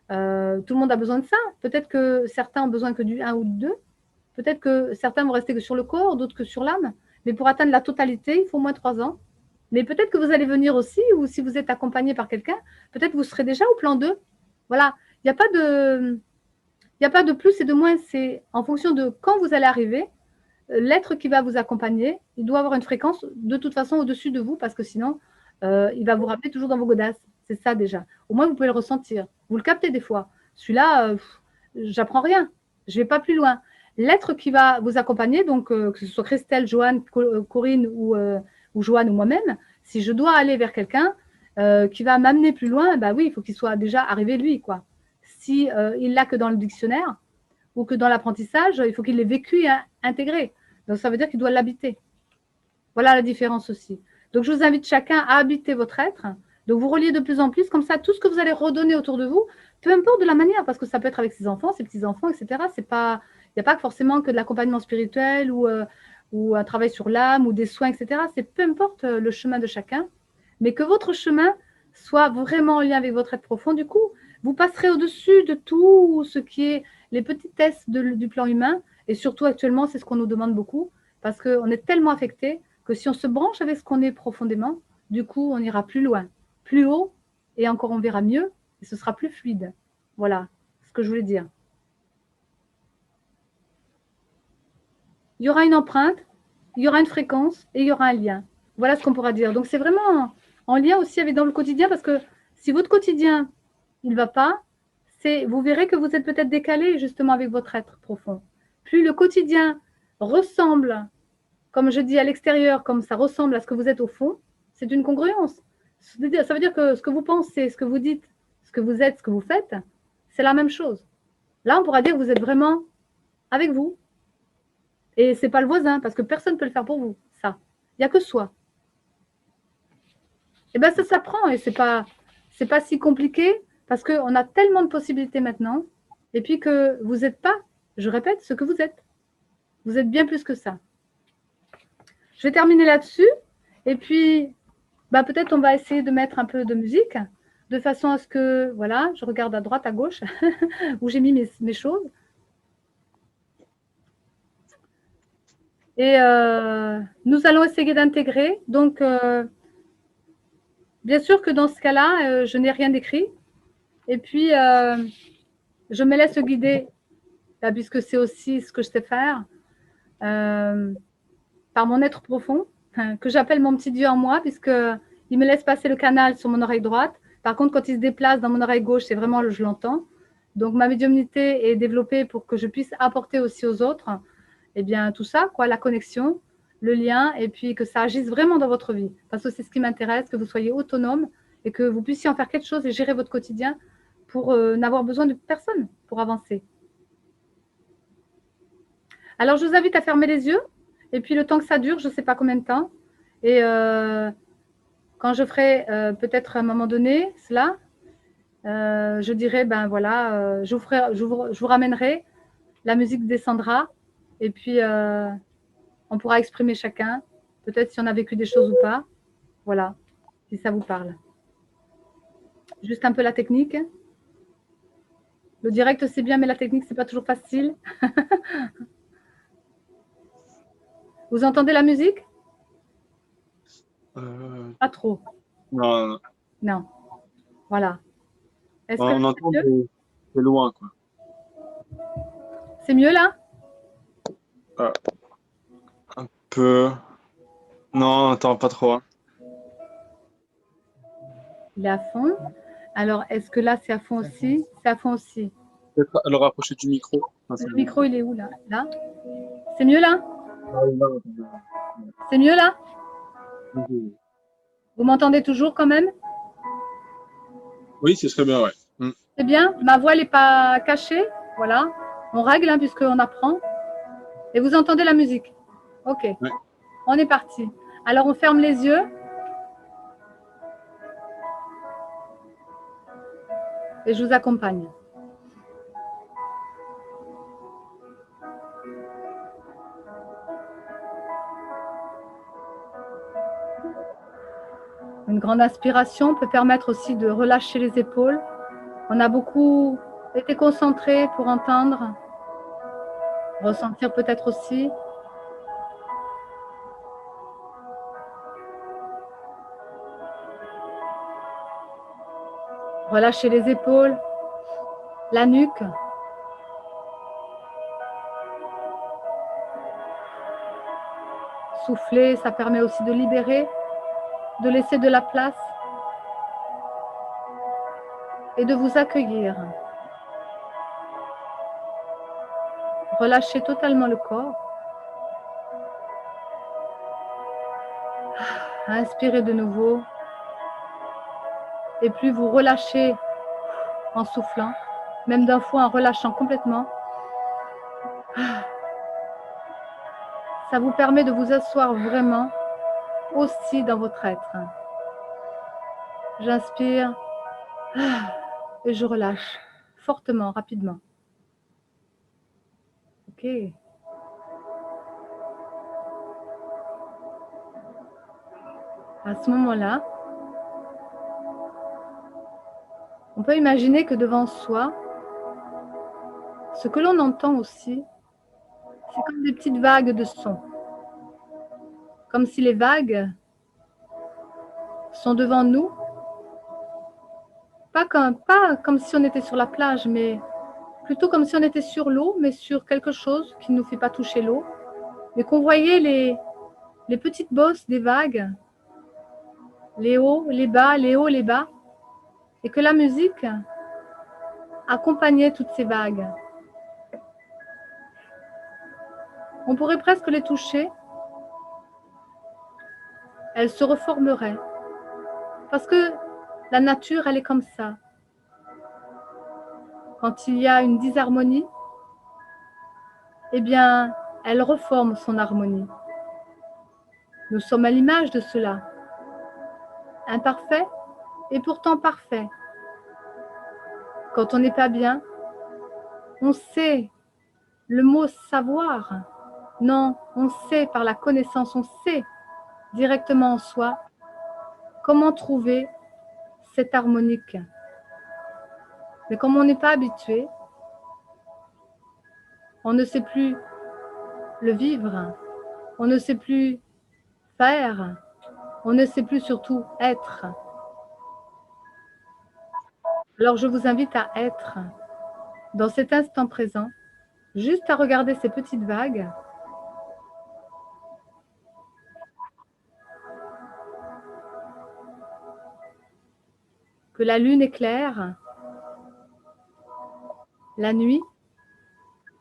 tout le monde a besoin de ça. Peut-être que certains ont besoin que du 1 ou du 2. Peut-être que certains vont rester que sur le corps, d'autres que sur l'âme. Mais pour atteindre la totalité, il faut au moins 3 ans. Mais peut-être que vous allez venir aussi, ou si vous êtes accompagné par quelqu'un, peut-être que vous serez déjà au plan 2. Voilà, il n'y Il n'y a pas de plus et de moins, c'est en fonction de quand vous allez arriver, l'être qui va vous accompagner, il doit avoir une fréquence de toute façon au-dessus de vous parce que sinon, il va vous rappeler toujours dans vos godasses. C'est ça déjà. Au moins, vous pouvez le ressentir. Vous le captez des fois. Celui-là, j'apprends rien. Je ne vais pas plus loin. L'être qui va vous accompagner, donc que ce soit Christelle, Joanne, Corinne ou Joanne ou moi-même, si je dois aller vers quelqu'un qui va m'amener plus loin, bah oui, il faut qu'il soit déjà arrivé lui, quoi. Si il l'a que dans le dictionnaire ou que dans l'apprentissage, il faut qu'il l'ait vécu et intégré. Donc ça veut dire qu'il doit l'habiter. Voilà la différence aussi. Donc je vous invite chacun à habiter votre être. Donc vous reliez de plus en plus, comme ça, tout ce que vous allez redonner autour de vous, peu importe de la manière, parce que ça peut être avec ses enfants, ses petits-enfants, etc. Il n'y a pas forcément que de l'accompagnement spirituel ou un travail sur l'âme ou des soins, etc. C'est peu importe le chemin de chacun, mais que votre chemin soit vraiment en lien avec votre être profond. Du coup, vous passerez au-dessus de tout ce qui est les petitesses du plan humain. Et surtout, actuellement, c'est ce qu'on nous demande beaucoup, parce qu'on est tellement affecté que si on se branche avec ce qu'on est profondément, du coup, on ira plus loin, plus haut, et encore on verra mieux, et ce sera plus fluide. Voilà ce que je voulais dire. Il y aura une empreinte, il y aura une fréquence et il y aura un lien. Voilà ce qu'on pourra dire. Donc, c'est vraiment en lien aussi avec dans le quotidien, parce que si votre quotidien, il ne va pas, vous verrez que vous êtes peut-être décalé justement avec votre être profond. Plus le quotidien ressemble, comme je dis à l'extérieur, comme ça ressemble à ce que vous êtes au fond, c'est une congruence. Ça veut dire que ce que vous pensez, ce que vous dites, ce que vous êtes, ce que vous faites, c'est la même chose. Là, on pourra dire que vous êtes vraiment avec vous. Et ce n'est pas le voisin, parce que personne ne peut le faire pour vous, ça. Il n'y a que soi. Et bien, ça s'apprend et ce n'est pas si compliqué, parce qu'on a tellement de possibilités maintenant, et puis que vous n'êtes pas, je répète, ce que vous êtes. Vous êtes bien plus que ça. Je vais terminer là-dessus, et puis bah, peut-être on va essayer de mettre un peu de musique, de façon à ce que, voilà, je regarde à droite, à gauche, où j'ai mis mes choses. Et nous allons essayer d'intégrer. Donc, bien sûr que dans ce cas-là, je n'ai rien d'écrit. Et puis, je me laisse guider, là, puisque c'est aussi ce que je sais faire, par mon être profond, que j'appelle mon petit Dieu en moi, puisqu'il me laisse passer le canal sur mon oreille droite. Par contre, quand il se déplace dans mon oreille gauche, c'est vraiment, je l'entends. Donc, ma médiumnité est développée pour que je puisse apporter aussi aux autres, eh bien, tout ça, quoi, la connexion, le lien, et puis que ça agisse vraiment dans votre vie. Parce que c'est ce qui m'intéresse, que vous soyez autonome et que vous puissiez en faire quelque chose et gérer votre quotidien pour n'avoir besoin de personne pour avancer. Alors, je vous invite à fermer les yeux. Et puis, le temps que ça dure, je ne sais pas combien de temps. Et quand je ferai peut-être à un moment donné cela, je dirai, ben voilà, je vous ramènerai, la musique descendra. Et puis, on pourra exprimer chacun, peut-être si on a vécu des choses ou pas. Voilà, si ça vous parle. Juste un peu la technique. Le direct, c'est bien, mais la technique, c'est pas toujours facile. Vous entendez la musique? Pas trop. Non, non. Non. Voilà. Est-ce On que entend, c'est loin, quoi. c'est mieux là? Un peu. Non, attends, pas trop. Hein. Il est à fond. Alors, est-ce que là, c'est à fond aussi? C'est à fond aussi. Peut-être à le rapprocher du micro. Enfin, Le micro, il est où là? Là? C'est mieux là? bon. C'est mieux là? Vous m'entendez toujours quand même? Oui, ce serait bien, ouais. Mm. C'est bien? Ma voix n'est pas cachée? Voilà. On règle hein, puisqu'on apprend. Et vous entendez la musique? Ok. Ouais. On est parti. Alors, on ferme les yeux. Et je vous accompagne. Une grande inspiration peut permettre aussi de relâcher les épaules. On a beaucoup été concentré pour entendre, ressentir peut-être aussi. Relâcher les épaules, la nuque. Souffler, ça permet aussi de libérer, de laisser de la place et de vous accueillir. Relâchez totalement le corps. Inspirez de nouveau. Et plus vous relâchez en soufflant, même d'un fois en relâchant complètement, ça vous permet de vous asseoir vraiment aussi dans votre être. J'inspire et je relâche fortement, rapidement. Ok. À ce moment-là, on peut imaginer que devant soi, ce que l'on entend aussi, c'est comme des petites vagues de son. Comme si les vagues sont devant nous, pas comme si on était sur la plage, mais plutôt comme si on était sur l'eau, mais sur quelque chose qui ne nous fait pas toucher l'eau, mais qu'on voyait les petites bosses des vagues, les hauts, les bas, les hauts, les bas, et que la musique accompagnait toutes ces vagues. On pourrait presque les toucher, elles se reformeraient, parce que la nature, elle est comme ça. Quand il y a une disharmonie, eh bien, elle reforme son harmonie. Nous sommes à l'image de cela, imparfait et pourtant parfait. Quand on n'est pas bien, on sait le mot savoir. Non, on sait par la connaissance, on sait directement en soi comment trouver cette harmonique. Mais comme on n'est pas habitué, on ne sait plus le vivre, on ne sait plus faire, on ne sait plus surtout être. Alors je vous invite à être dans cet instant présent, juste à regarder ces petites vagues. Que la lune éclaire, la nuit,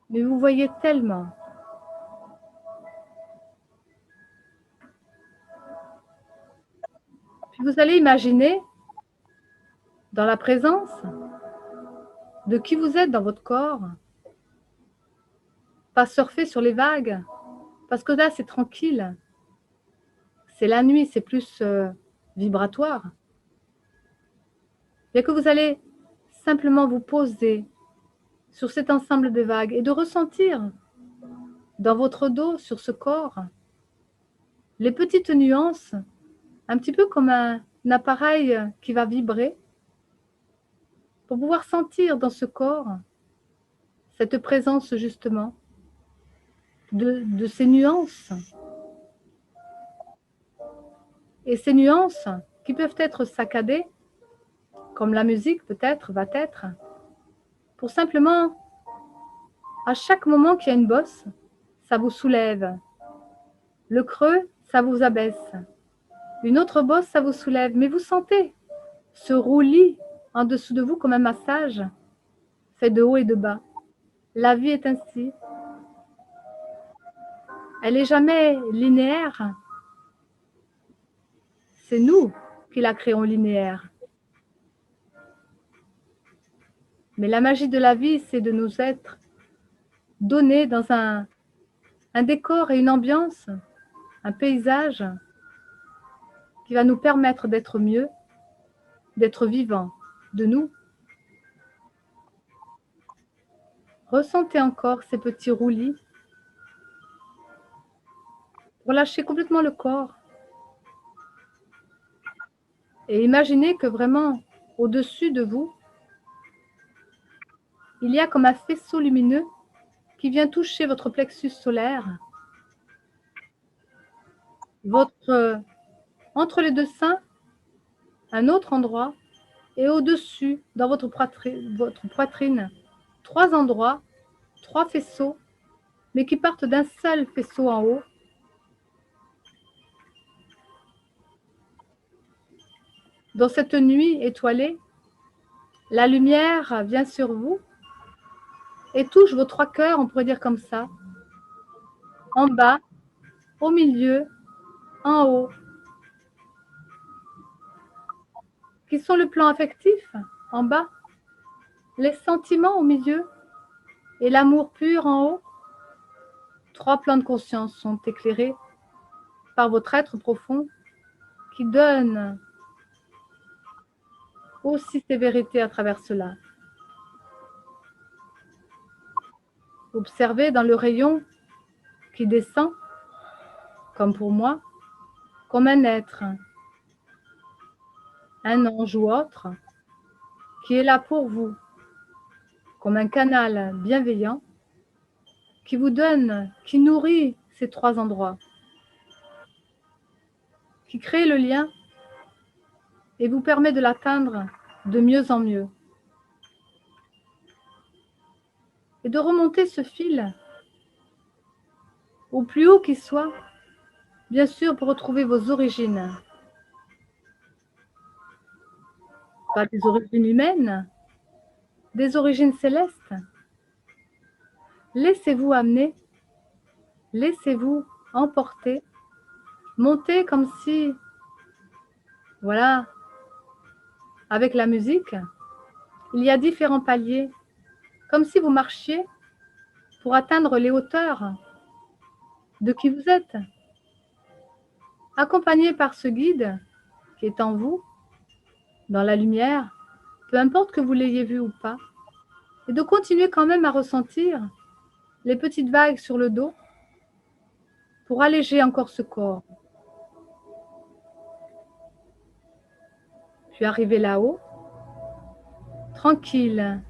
mais vous voyez tellement. Puis vous allez imaginer, dans la présence de qui vous êtes dans votre corps, pas surfer sur les vagues, parce que là c'est tranquille. C'est la nuit, c'est plus vibratoire. Bien que vous allez simplement vous poser sur cet ensemble de vagues et de ressentir dans votre dos, sur ce corps, les petites nuances, un petit peu comme un appareil qui va vibrer, pour pouvoir sentir dans ce corps cette présence justement de ces nuances. Et ces nuances qui peuvent être saccadées, comme la musique peut-être va être, pour simplement, à chaque moment qu'il y a une bosse, ça vous soulève. Le creux, ça vous abaisse. Une autre bosse, ça vous soulève. Mais vous sentez ce roulis en dessous de vous comme un massage fait de haut et de bas. La vie est ainsi. Elle n'est jamais linéaire. C'est nous qui la créons linéaire. Mais la magie de la vie, c'est de nous être donnés dans un décor et une ambiance, un paysage qui va nous permettre d'être mieux, d'être vivants de nous. Ressentez encore ces petits roulis. Relâchez complètement le corps. Et imaginez que vraiment, au-dessus de vous, il y a comme un faisceau lumineux qui vient toucher votre plexus solaire, entre les deux seins, un autre endroit, et au-dessus, dans votre poitrine, 3 endroits, 3 faisceaux, mais qui partent d'un seul faisceau en haut, Dans cette nuit étoilée, la lumière vient sur vous et touche vos 3 cœurs, on pourrait dire comme ça, en bas, au milieu, en haut, qui sont le plan affectif, en bas, les sentiments au milieu et l'amour pur en haut. 3 plans de conscience sont éclairés par votre être profond qui donne aussi ses vérités à travers cela. Observez dans le rayon qui descend, comme pour moi, comme un être, un ange ou autre, qui est là pour vous, comme un canal bienveillant, qui vous donne, qui nourrit ces 3 endroits, qui crée le lien et vous permet de l'atteindre de mieux en mieux. Et de remonter ce fil au plus haut qu'il soit, bien sûr pour retrouver vos origines. Pas des origines humaines, des origines célestes. Laissez-vous amener, laissez-vous emporter, montez comme si, voilà, avec la musique, il y a différents paliers, comme si vous marchiez pour atteindre les hauteurs de qui vous êtes, accompagné par ce guide qui est en vous, dans la lumière, peu importe que vous l'ayez vu ou pas, et de continuer quand même à ressentir les petites vagues sur le dos pour alléger encore ce corps. Puis arriver là-haut, tranquille.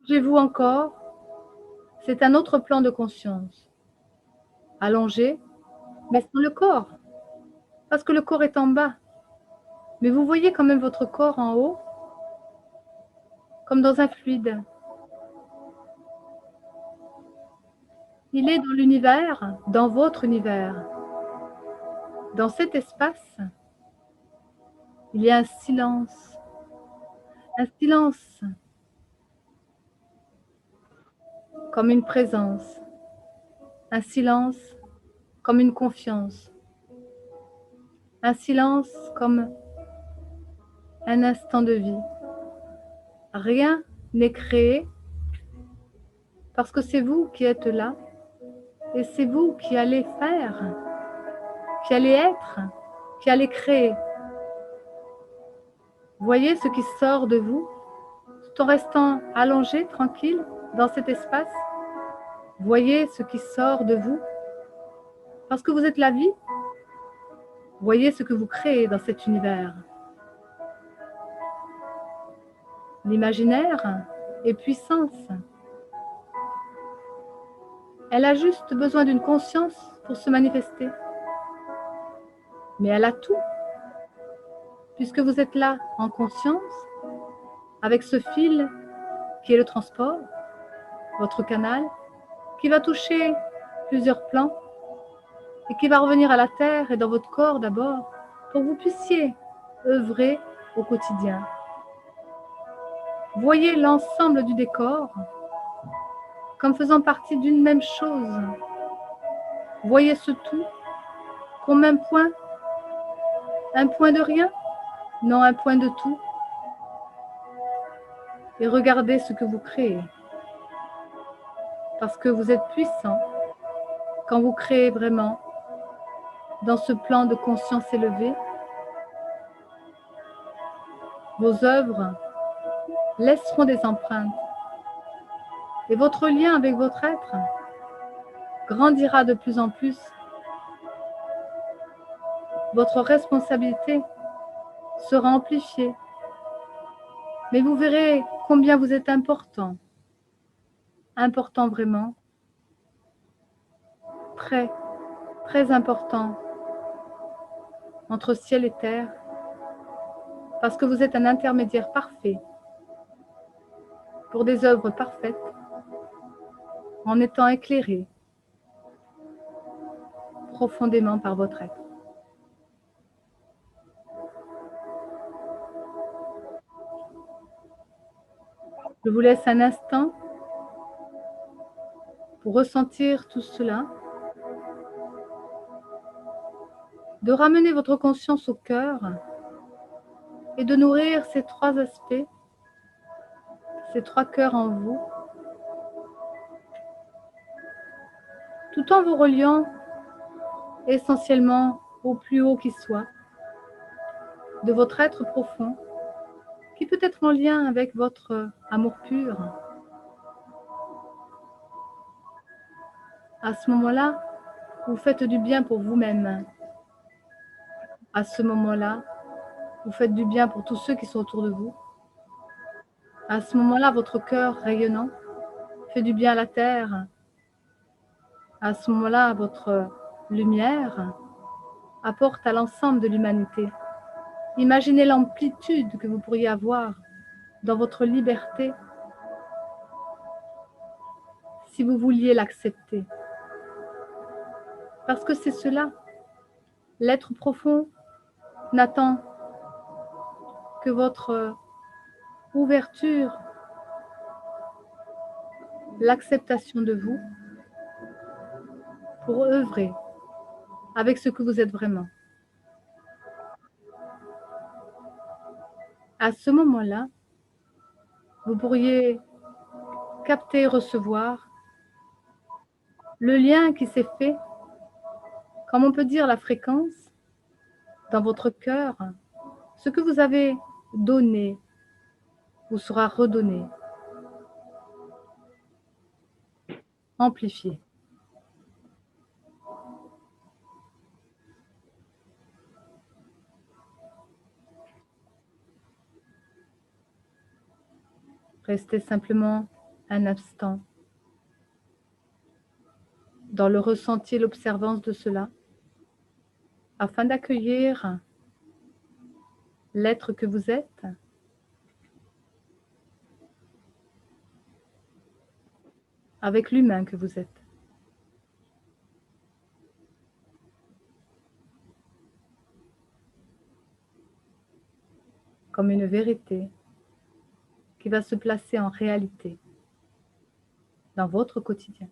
Bougez-vous encore, c'est un autre plan de conscience. Allongé, mais sans le corps, parce que le corps est en bas. Mais vous voyez quand même votre corps en haut, comme dans un fluide. Il est dans l'univers, dans votre univers. Dans cet espace, il y a un silence comme une présence, un silence comme une confiance, un silence comme un instant de vie. Rien n'est créé parce que c'est vous qui êtes là et c'est vous qui allez faire, qui allez être, qui allez créer. Voyez ce qui sort de vous tout en restant allongé, tranquille, dans cet espace. Voyez ce qui sort de vous parce que vous êtes la vie. Voyez ce que vous créez dans cet univers. L'imaginaire est puissance. Elle a juste besoin d'une conscience pour se manifester. Mais elle a tout, puisque vous êtes là en conscience, avec ce fil qui est le transport, votre canal, qui va toucher plusieurs plans et qui va revenir à la terre et dans votre corps d'abord, pour que vous puissiez œuvrer au quotidien. Voyez l'ensemble du décor comme faisant partie d'une même chose. Voyez ce tout comme un point de rien, non un point de tout. Et regardez ce que vous créez. Parce que vous êtes puissant quand vous créez vraiment dans ce plan de conscience élevée. Vos œuvres laisseront des empreintes. Et votre lien avec votre être grandira de plus en plus. Votre responsabilité sera amplifiée. Mais vous verrez combien vous êtes important. Important vraiment. Très, très important. Entre ciel et terre. Parce que vous êtes un intermédiaire parfait. Pour des œuvres parfaites. En étant éclairé profondément par votre être. Je vous laisse un instant pour ressentir tout cela, de ramener votre conscience au cœur et de nourrir ces trois aspects, ces trois cœurs en vous, tout en vous reliant essentiellement au plus haut qui soit, de votre être profond, qui peut être en lien avec votre amour pur. À ce moment-là, vous faites du bien pour vous-même. À ce moment-là, vous faites du bien pour tous ceux qui sont autour de vous. À ce moment-là, votre cœur rayonnant fait du bien à la terre. À ce moment-là, votre lumière apporte à l'ensemble de l'humanité. Imaginez l'amplitude que vous pourriez avoir dans votre liberté si vous vouliez l'accepter. Parce que c'est cela, l'être profond n'attend que votre ouverture, l'acceptation de vous pour œuvrer avec ce que vous êtes vraiment. À ce moment-là, vous pourriez capter et recevoir le lien qui s'est fait, comme on peut dire la fréquence, dans votre cœur. Ce que vous avez donné vous sera redonné, amplifié. Restez simplement un instant dans le ressenti et l'observance de cela, afin d'accueillir l'être que vous êtes, avec l'humain que vous êtes. Comme une vérité qui va se placer en réalité dans votre quotidien.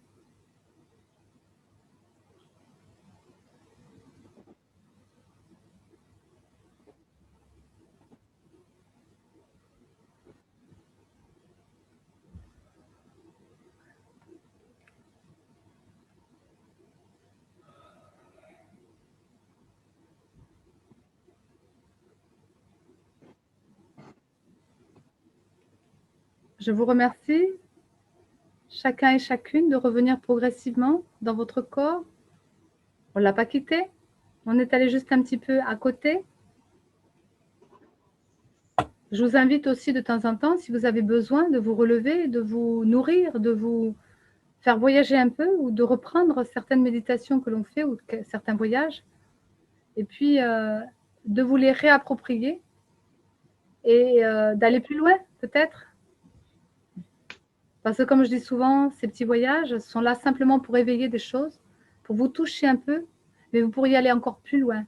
Je vous remercie, chacun et chacune, de revenir progressivement dans votre corps. On ne l'a pas quitté, on est allé juste un petit peu à côté. Je vous invite aussi de temps en temps, si vous avez besoin, de vous relever, de vous nourrir, de vous faire voyager un peu ou de reprendre certaines méditations que l'on fait ou certains voyages et puis de vous les réapproprier et d'aller plus loin peut-être. Parce que comme je dis souvent, ces petits voyages sont là simplement pour éveiller des choses, pour vous toucher un peu, mais vous pourriez aller encore plus loin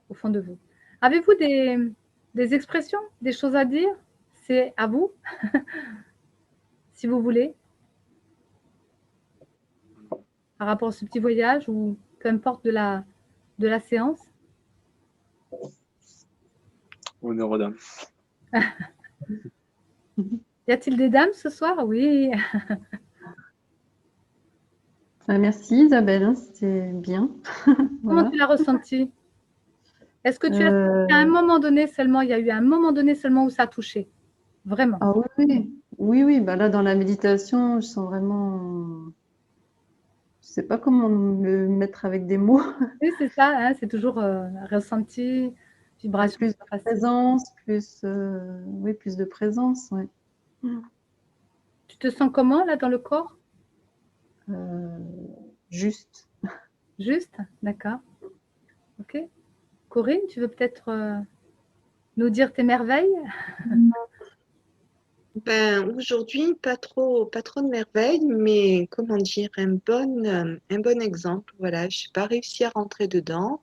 au fond de vous. Avez-vous des expressions, des choses à dire? C'est à vous, si vous voulez, par rapport à ce petit voyage ou peu importe de la séance. Honneur aux dames. Y a-t-il des dames ce soir? Oui. Merci Isabelle, hein, c'était bien. Comment Voilà. tu l'as ressenti? Est-ce que tu as à un moment donné seulement, il y a eu un moment donné seulement où ça a touché? Vraiment? Ah oui, oui. Oui, oui, bah là dans la méditation, je sens vraiment, je sais pas comment me mettre avec des mots. Oui, c'est ça, hein, c'est toujours ressenti, vibration. Plus de facile. présence, oui, plus de présence, ouais. Tu te sens comment là dans le corps? Juste. Juste? D'accord. Ok. Corinne, tu veux peut-être nous dire tes merveilles? Ben, aujourd'hui, pas trop de merveilles, mais comment dire, un bon exemple. Voilà, je n'ai pas réussi à rentrer dedans,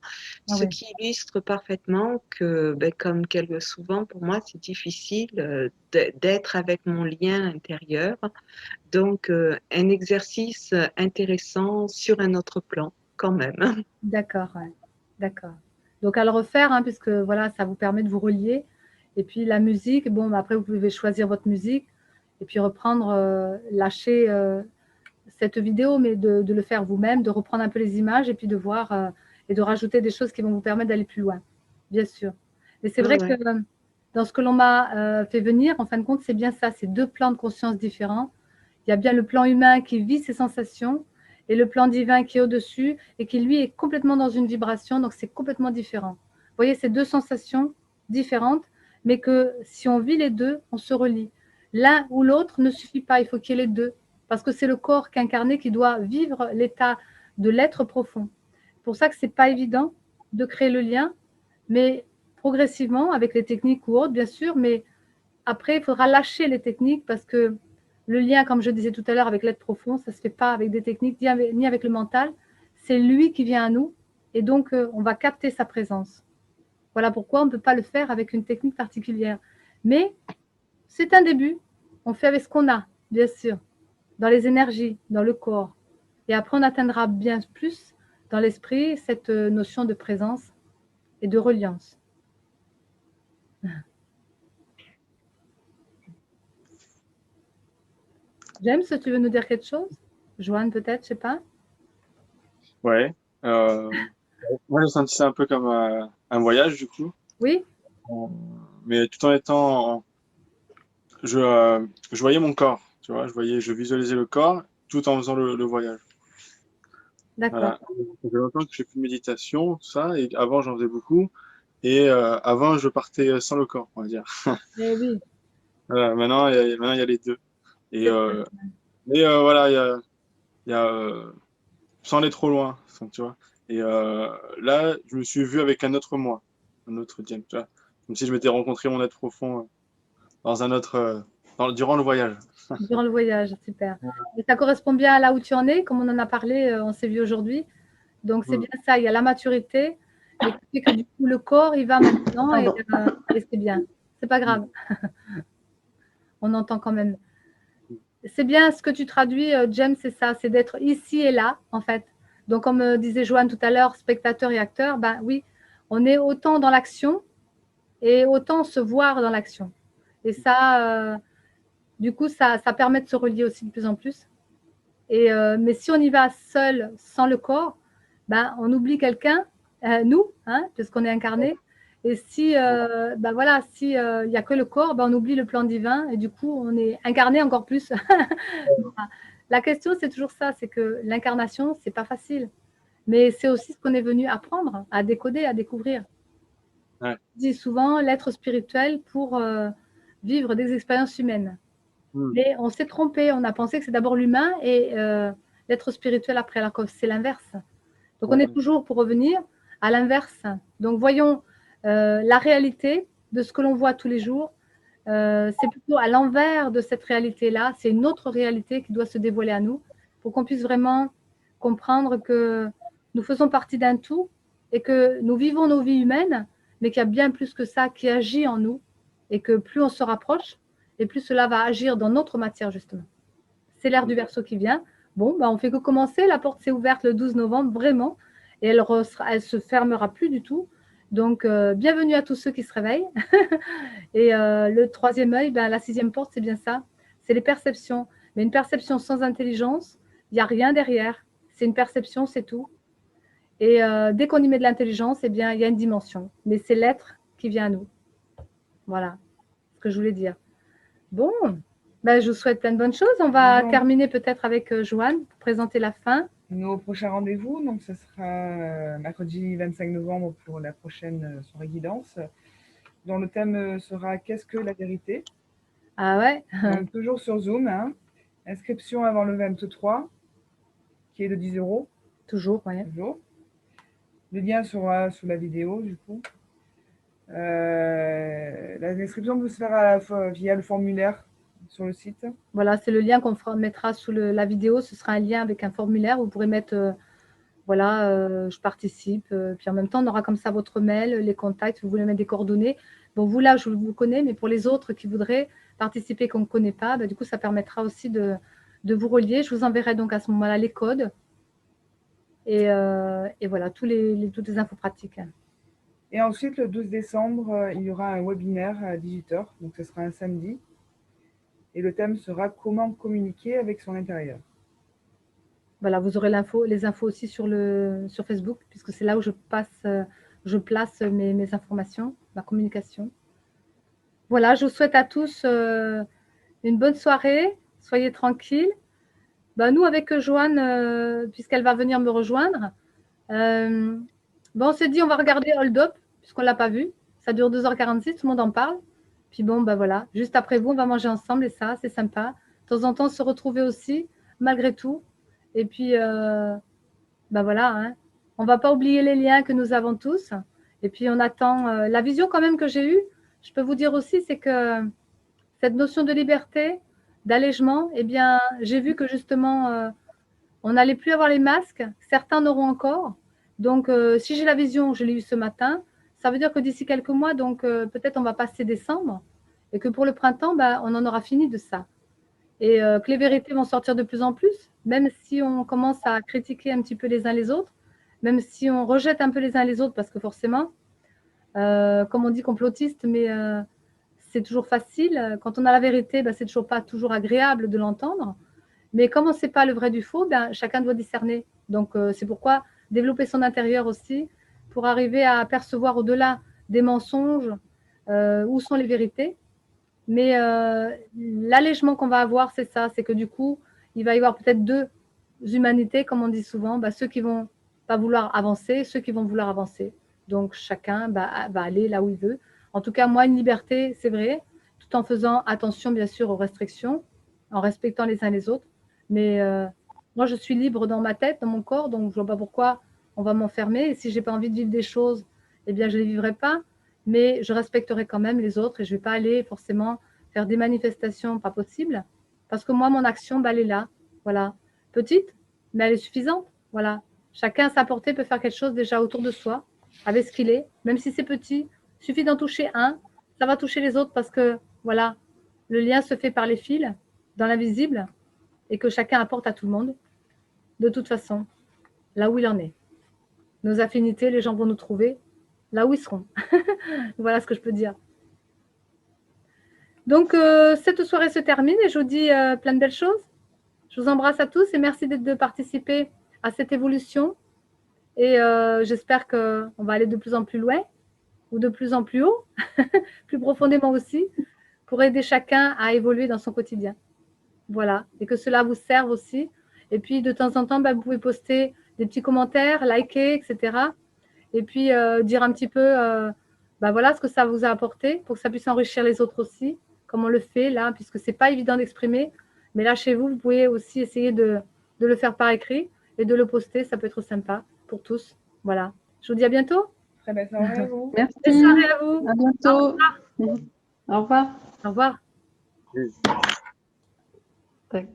Ah ce ouais, qui illustre parfaitement que, ben, comme quelque souvent, pour moi, c'est difficile d'être avec mon lien intérieur. Donc, un exercice intéressant sur un autre plan, quand même. d'accord, ouais, d'accord. Donc à le refaire, hein, puisque voilà, ça vous permet de vous relier. Et puis la musique, bon, bah, après vous pouvez choisir votre musique et puis reprendre, lâcher cette vidéo, mais de le faire vous-même, de reprendre un peu les images et puis de voir et de rajouter des choses qui vont vous permettre d'aller plus loin, bien sûr. Et c'est Ouais, vrai que ouais. dans ce que l'on m'a fait venir, en fin de compte, c'est bien ça, c'est deux plans de conscience différents. Il y a bien le plan humain qui vit ses sensations et le plan divin qui est au-dessus et qui, lui, est complètement dans une vibration, donc c'est complètement différent. Vous voyez, c'est deux sensations différentes, mais que si on vit les deux, on se relie. L'un ou l'autre ne suffit pas, il faut qu'il y ait les deux, parce que c'est le corps qu'incarné qui doit vivre l'état de l'être profond. C'est pour ça que ce n'est pas évident de créer le lien, mais progressivement, avec les techniques ou autres, bien sûr, mais après, il faudra lâcher les techniques parce que le lien, comme je disais tout à l'heure, avec l'être profond, ça ne se fait pas avec des techniques ni avec le mental. C'est lui qui vient à nous et donc on va capter sa présence. Voilà pourquoi on ne peut pas le faire avec une technique particulière. Mais c'est un début. On fait avec ce qu'on a, bien sûr, dans les énergies, dans le corps. Et après, on atteindra bien plus dans l'esprit cette notion de présence et de reliance. James, tu veux nous dire quelque chose? Joanne, peut-être, je sais pas. Ouais. Euh, Moi, j'ai senti ça un peu comme un voyage, du coup. Oui. Euh, Mais tout en étant, je voyais mon corps, tu vois, je visualisais le corps tout en faisant le voyage. D'accord. Voilà. Ça fait longtemps que je fais plus de méditation, tout ça, et avant j'en faisais beaucoup. Et avant, je partais sans le corps, on va dire. Eh oui, Voilà, maintenant, il y a les deux. Et, c'est bien. voilà, il y a sans aller trop loin, tu vois. Et là, je me suis vu avec un autre moi, un autre James, tu vois. Comme si je m'étais rencontré mon être profond dans un autre, durant le voyage. Durant le voyage, super. Et ça correspond bien à là où tu en es, comme on en a parlé, on s'est vu aujourd'hui. Donc c'est Mm. bien ça, il y a la maturité, mais qui fait que du coup le corps, il va maintenant Pardon. et c'est bien. C'est pas grave, on entend quand même. C'est bien ce que tu traduis, James, c'est ça, c'est d'être ici et là, en fait. Donc comme disait Joanne tout à l'heure, spectateur et acteur, ben oui, on est autant dans l'action et autant se voir dans l'action. Et ça, du coup, ça permet de se relier aussi de plus en plus. Et, mais si on y va seul, sans le corps, ben, on oublie quelqu'un, nous, hein, puisqu'on est incarné. Et si, ben voilà, si il n'y a que le corps, ben, on oublie le plan divin et du coup, on est incarné encore plus. La question, c'est toujours ça, c'est que l'incarnation, c'est pas facile, mais c'est aussi ce qu'on est venu apprendre, à décoder, à découvrir. Ouais. Je dis souvent l'être spirituel pour vivre des expériences humaines. Mm. Mais on s'est trompé, on a pensé que c'est d'abord l'humain et l'être spirituel après, alors que c'est l'inverse. Donc on est Ouais. toujours pour revenir à l'inverse. Donc voyons la réalité de ce que l'on voit tous les jours. C'est plutôt à l'envers de cette réalité-là. C'est une autre réalité qui doit se dévoiler à nous pour qu'on puisse vraiment comprendre que nous faisons partie d'un tout et que nous vivons nos vies humaines, mais qu'il y a bien plus que ça qui agit en nous et que plus on se rapproche et plus cela va agir dans notre matière, justement. C'est l'ère du Verseau qui vient. Bon, bah, on fait que commencer. La porte s'est ouverte le 12 novembre, vraiment, et elle se fermera plus du tout. Donc, bienvenue à tous ceux qui se réveillent. Et le troisième œil, ben, la sixième porte, c'est bien ça. C'est les perceptions. Mais une perception sans intelligence, il n'y a rien derrière. C'est une perception, c'est tout. Et dès qu'on y met de l'intelligence, eh bien, il y a une dimension. Mais c'est l'être qui vient à nous. Voilà ce que je voulais dire. Bon, ben, je vous souhaite plein de bonnes choses. On va Bon. terminer peut-être avec Joanne pour présenter la fin. Nos prochains rendez-vous, donc ce sera mercredi 25 novembre pour la prochaine soirée guidance, dont le thème sera Qu'est-ce que la vérité? Ah ouais, Donc toujours sur Zoom, hein. Inscription avant le 23, qui est de 10 €, toujours, ouais. toujours. Le lien sera sous la vidéo, du coup. L'inscription peut se faire à la fois via le formulaire sur le site. Voilà, c'est le lien qu'on mettra sous la vidéo. Ce sera un lien avec un formulaire. Vous pourrez mettre, voilà, je participe. Puis en même temps, on aura comme ça votre mail, les contacts. Vous voulez mettre des coordonnées. Bon, vous là, je vous connais, mais pour les autres qui voudraient participer qu'on ne connaît pas, bah, du coup, ça permettra aussi de vous relier. Je vous enverrai donc à ce moment-là les codes et voilà, toutes les infos pratiques. Et ensuite, le 12 décembre, il y aura un webinaire à 18h, donc ce sera un samedi. Et le thème sera comment communiquer avec son intérieur. Voilà, vous aurez les infos aussi sur Facebook, puisque c'est là où je place mes informations, ma communication. Voilà, je vous souhaite à tous une bonne soirée. Soyez tranquilles. Ben, nous, avec Joanne, puisqu'elle va venir me rejoindre, on s'est dit on va regarder Hold Up, puisqu'on ne l'a pas vu. Ça dure 2h46, tout le monde en parle. Puis bon, ben voilà, juste après vous, on va manger ensemble et ça, c'est sympa. De temps en temps, se retrouver aussi, malgré tout. Et puis, ben voilà, hein. On ne va pas oublier les liens que nous avons tous. Et puis, on attend la vision quand même que j'ai eue. Je peux vous dire aussi, c'est que cette notion de liberté, d'allègement, eh bien, j'ai vu que justement, on n'allait plus avoir les masques. Certains n'auront encore. Donc, si j'ai la vision, je l'ai eue ce matin, ça veut dire que d'ici quelques mois, donc peut-être on va passer décembre et que pour le printemps, ben, on en aura fini de ça. Et que les vérités vont sortir de plus en plus, même si on commence à critiquer un petit peu les uns les autres, même si on rejette un peu les uns les autres, parce que forcément, comme on dit complotiste, mais c'est toujours facile. Quand on a la vérité, ben, c'est toujours pas toujours agréable de l'entendre. Mais comme on ne sait pas le vrai du faux, ben, chacun doit discerner. Donc, c'est pourquoi développer son intérieur aussi, pour arriver à percevoir au-delà des mensonges, où sont les vérités. Mais l'allègement qu'on va avoir, c'est ça, c'est que du coup, il va y avoir peut-être deux humanités, comme on dit souvent, bah, ceux qui vont pas vouloir avancer, ceux qui vont vouloir avancer. Donc, chacun va aller là où il veut. En tout cas, moi, une liberté, c'est vrai, tout en faisant attention, bien sûr, aux restrictions, en respectant les uns les autres. Mais moi, je suis libre dans ma tête, dans mon corps, donc je ne vois pas pourquoi on va m'enfermer. Et si je n'ai pas envie de vivre des choses, eh bien, je ne les vivrai pas. Mais je respecterai quand même les autres et je ne vais pas aller forcément faire des manifestations pas possibles. Parce que moi, mon action, bah, elle est là. Voilà. Petite, mais elle est suffisante. Voilà. Chacun à sa portée peut faire quelque chose déjà autour de soi, avec ce qu'il est, même si c'est petit. Il suffit d'en toucher un, ça va toucher les autres parce que, voilà, le lien se fait par les fils, dans l'invisible, et que chacun apporte à tout le monde, de toute façon, là où il en est. Nos affinités, les gens vont nous trouver là où ils seront. Voilà ce que je peux dire. Donc, cette soirée se termine et je vous dis plein de belles choses. Je vous embrasse à tous et merci de participer à cette évolution. Et j'espère qu'on va aller de plus en plus loin ou de plus en plus haut, plus profondément aussi, pour aider chacun à évoluer dans son quotidien. Voilà, et que cela vous serve aussi. Et puis, de temps en temps, bah, vous pouvez poster des petits commentaires, liker, etc. Et puis, dire un petit peu bah, voilà, ce que ça vous a apporté pour que ça puisse enrichir les autres aussi, comme on le fait là, puisque ce n'est pas évident d'exprimer. Mais là, chez vous, vous pouvez aussi essayer de le faire par écrit et de le poster. Ça peut être sympa pour tous. Voilà. Je vous dis à bientôt. Très belle soirée à vous. Merci. Belle soirée à vous. À bientôt. Au revoir. Au revoir. Oui. Tac.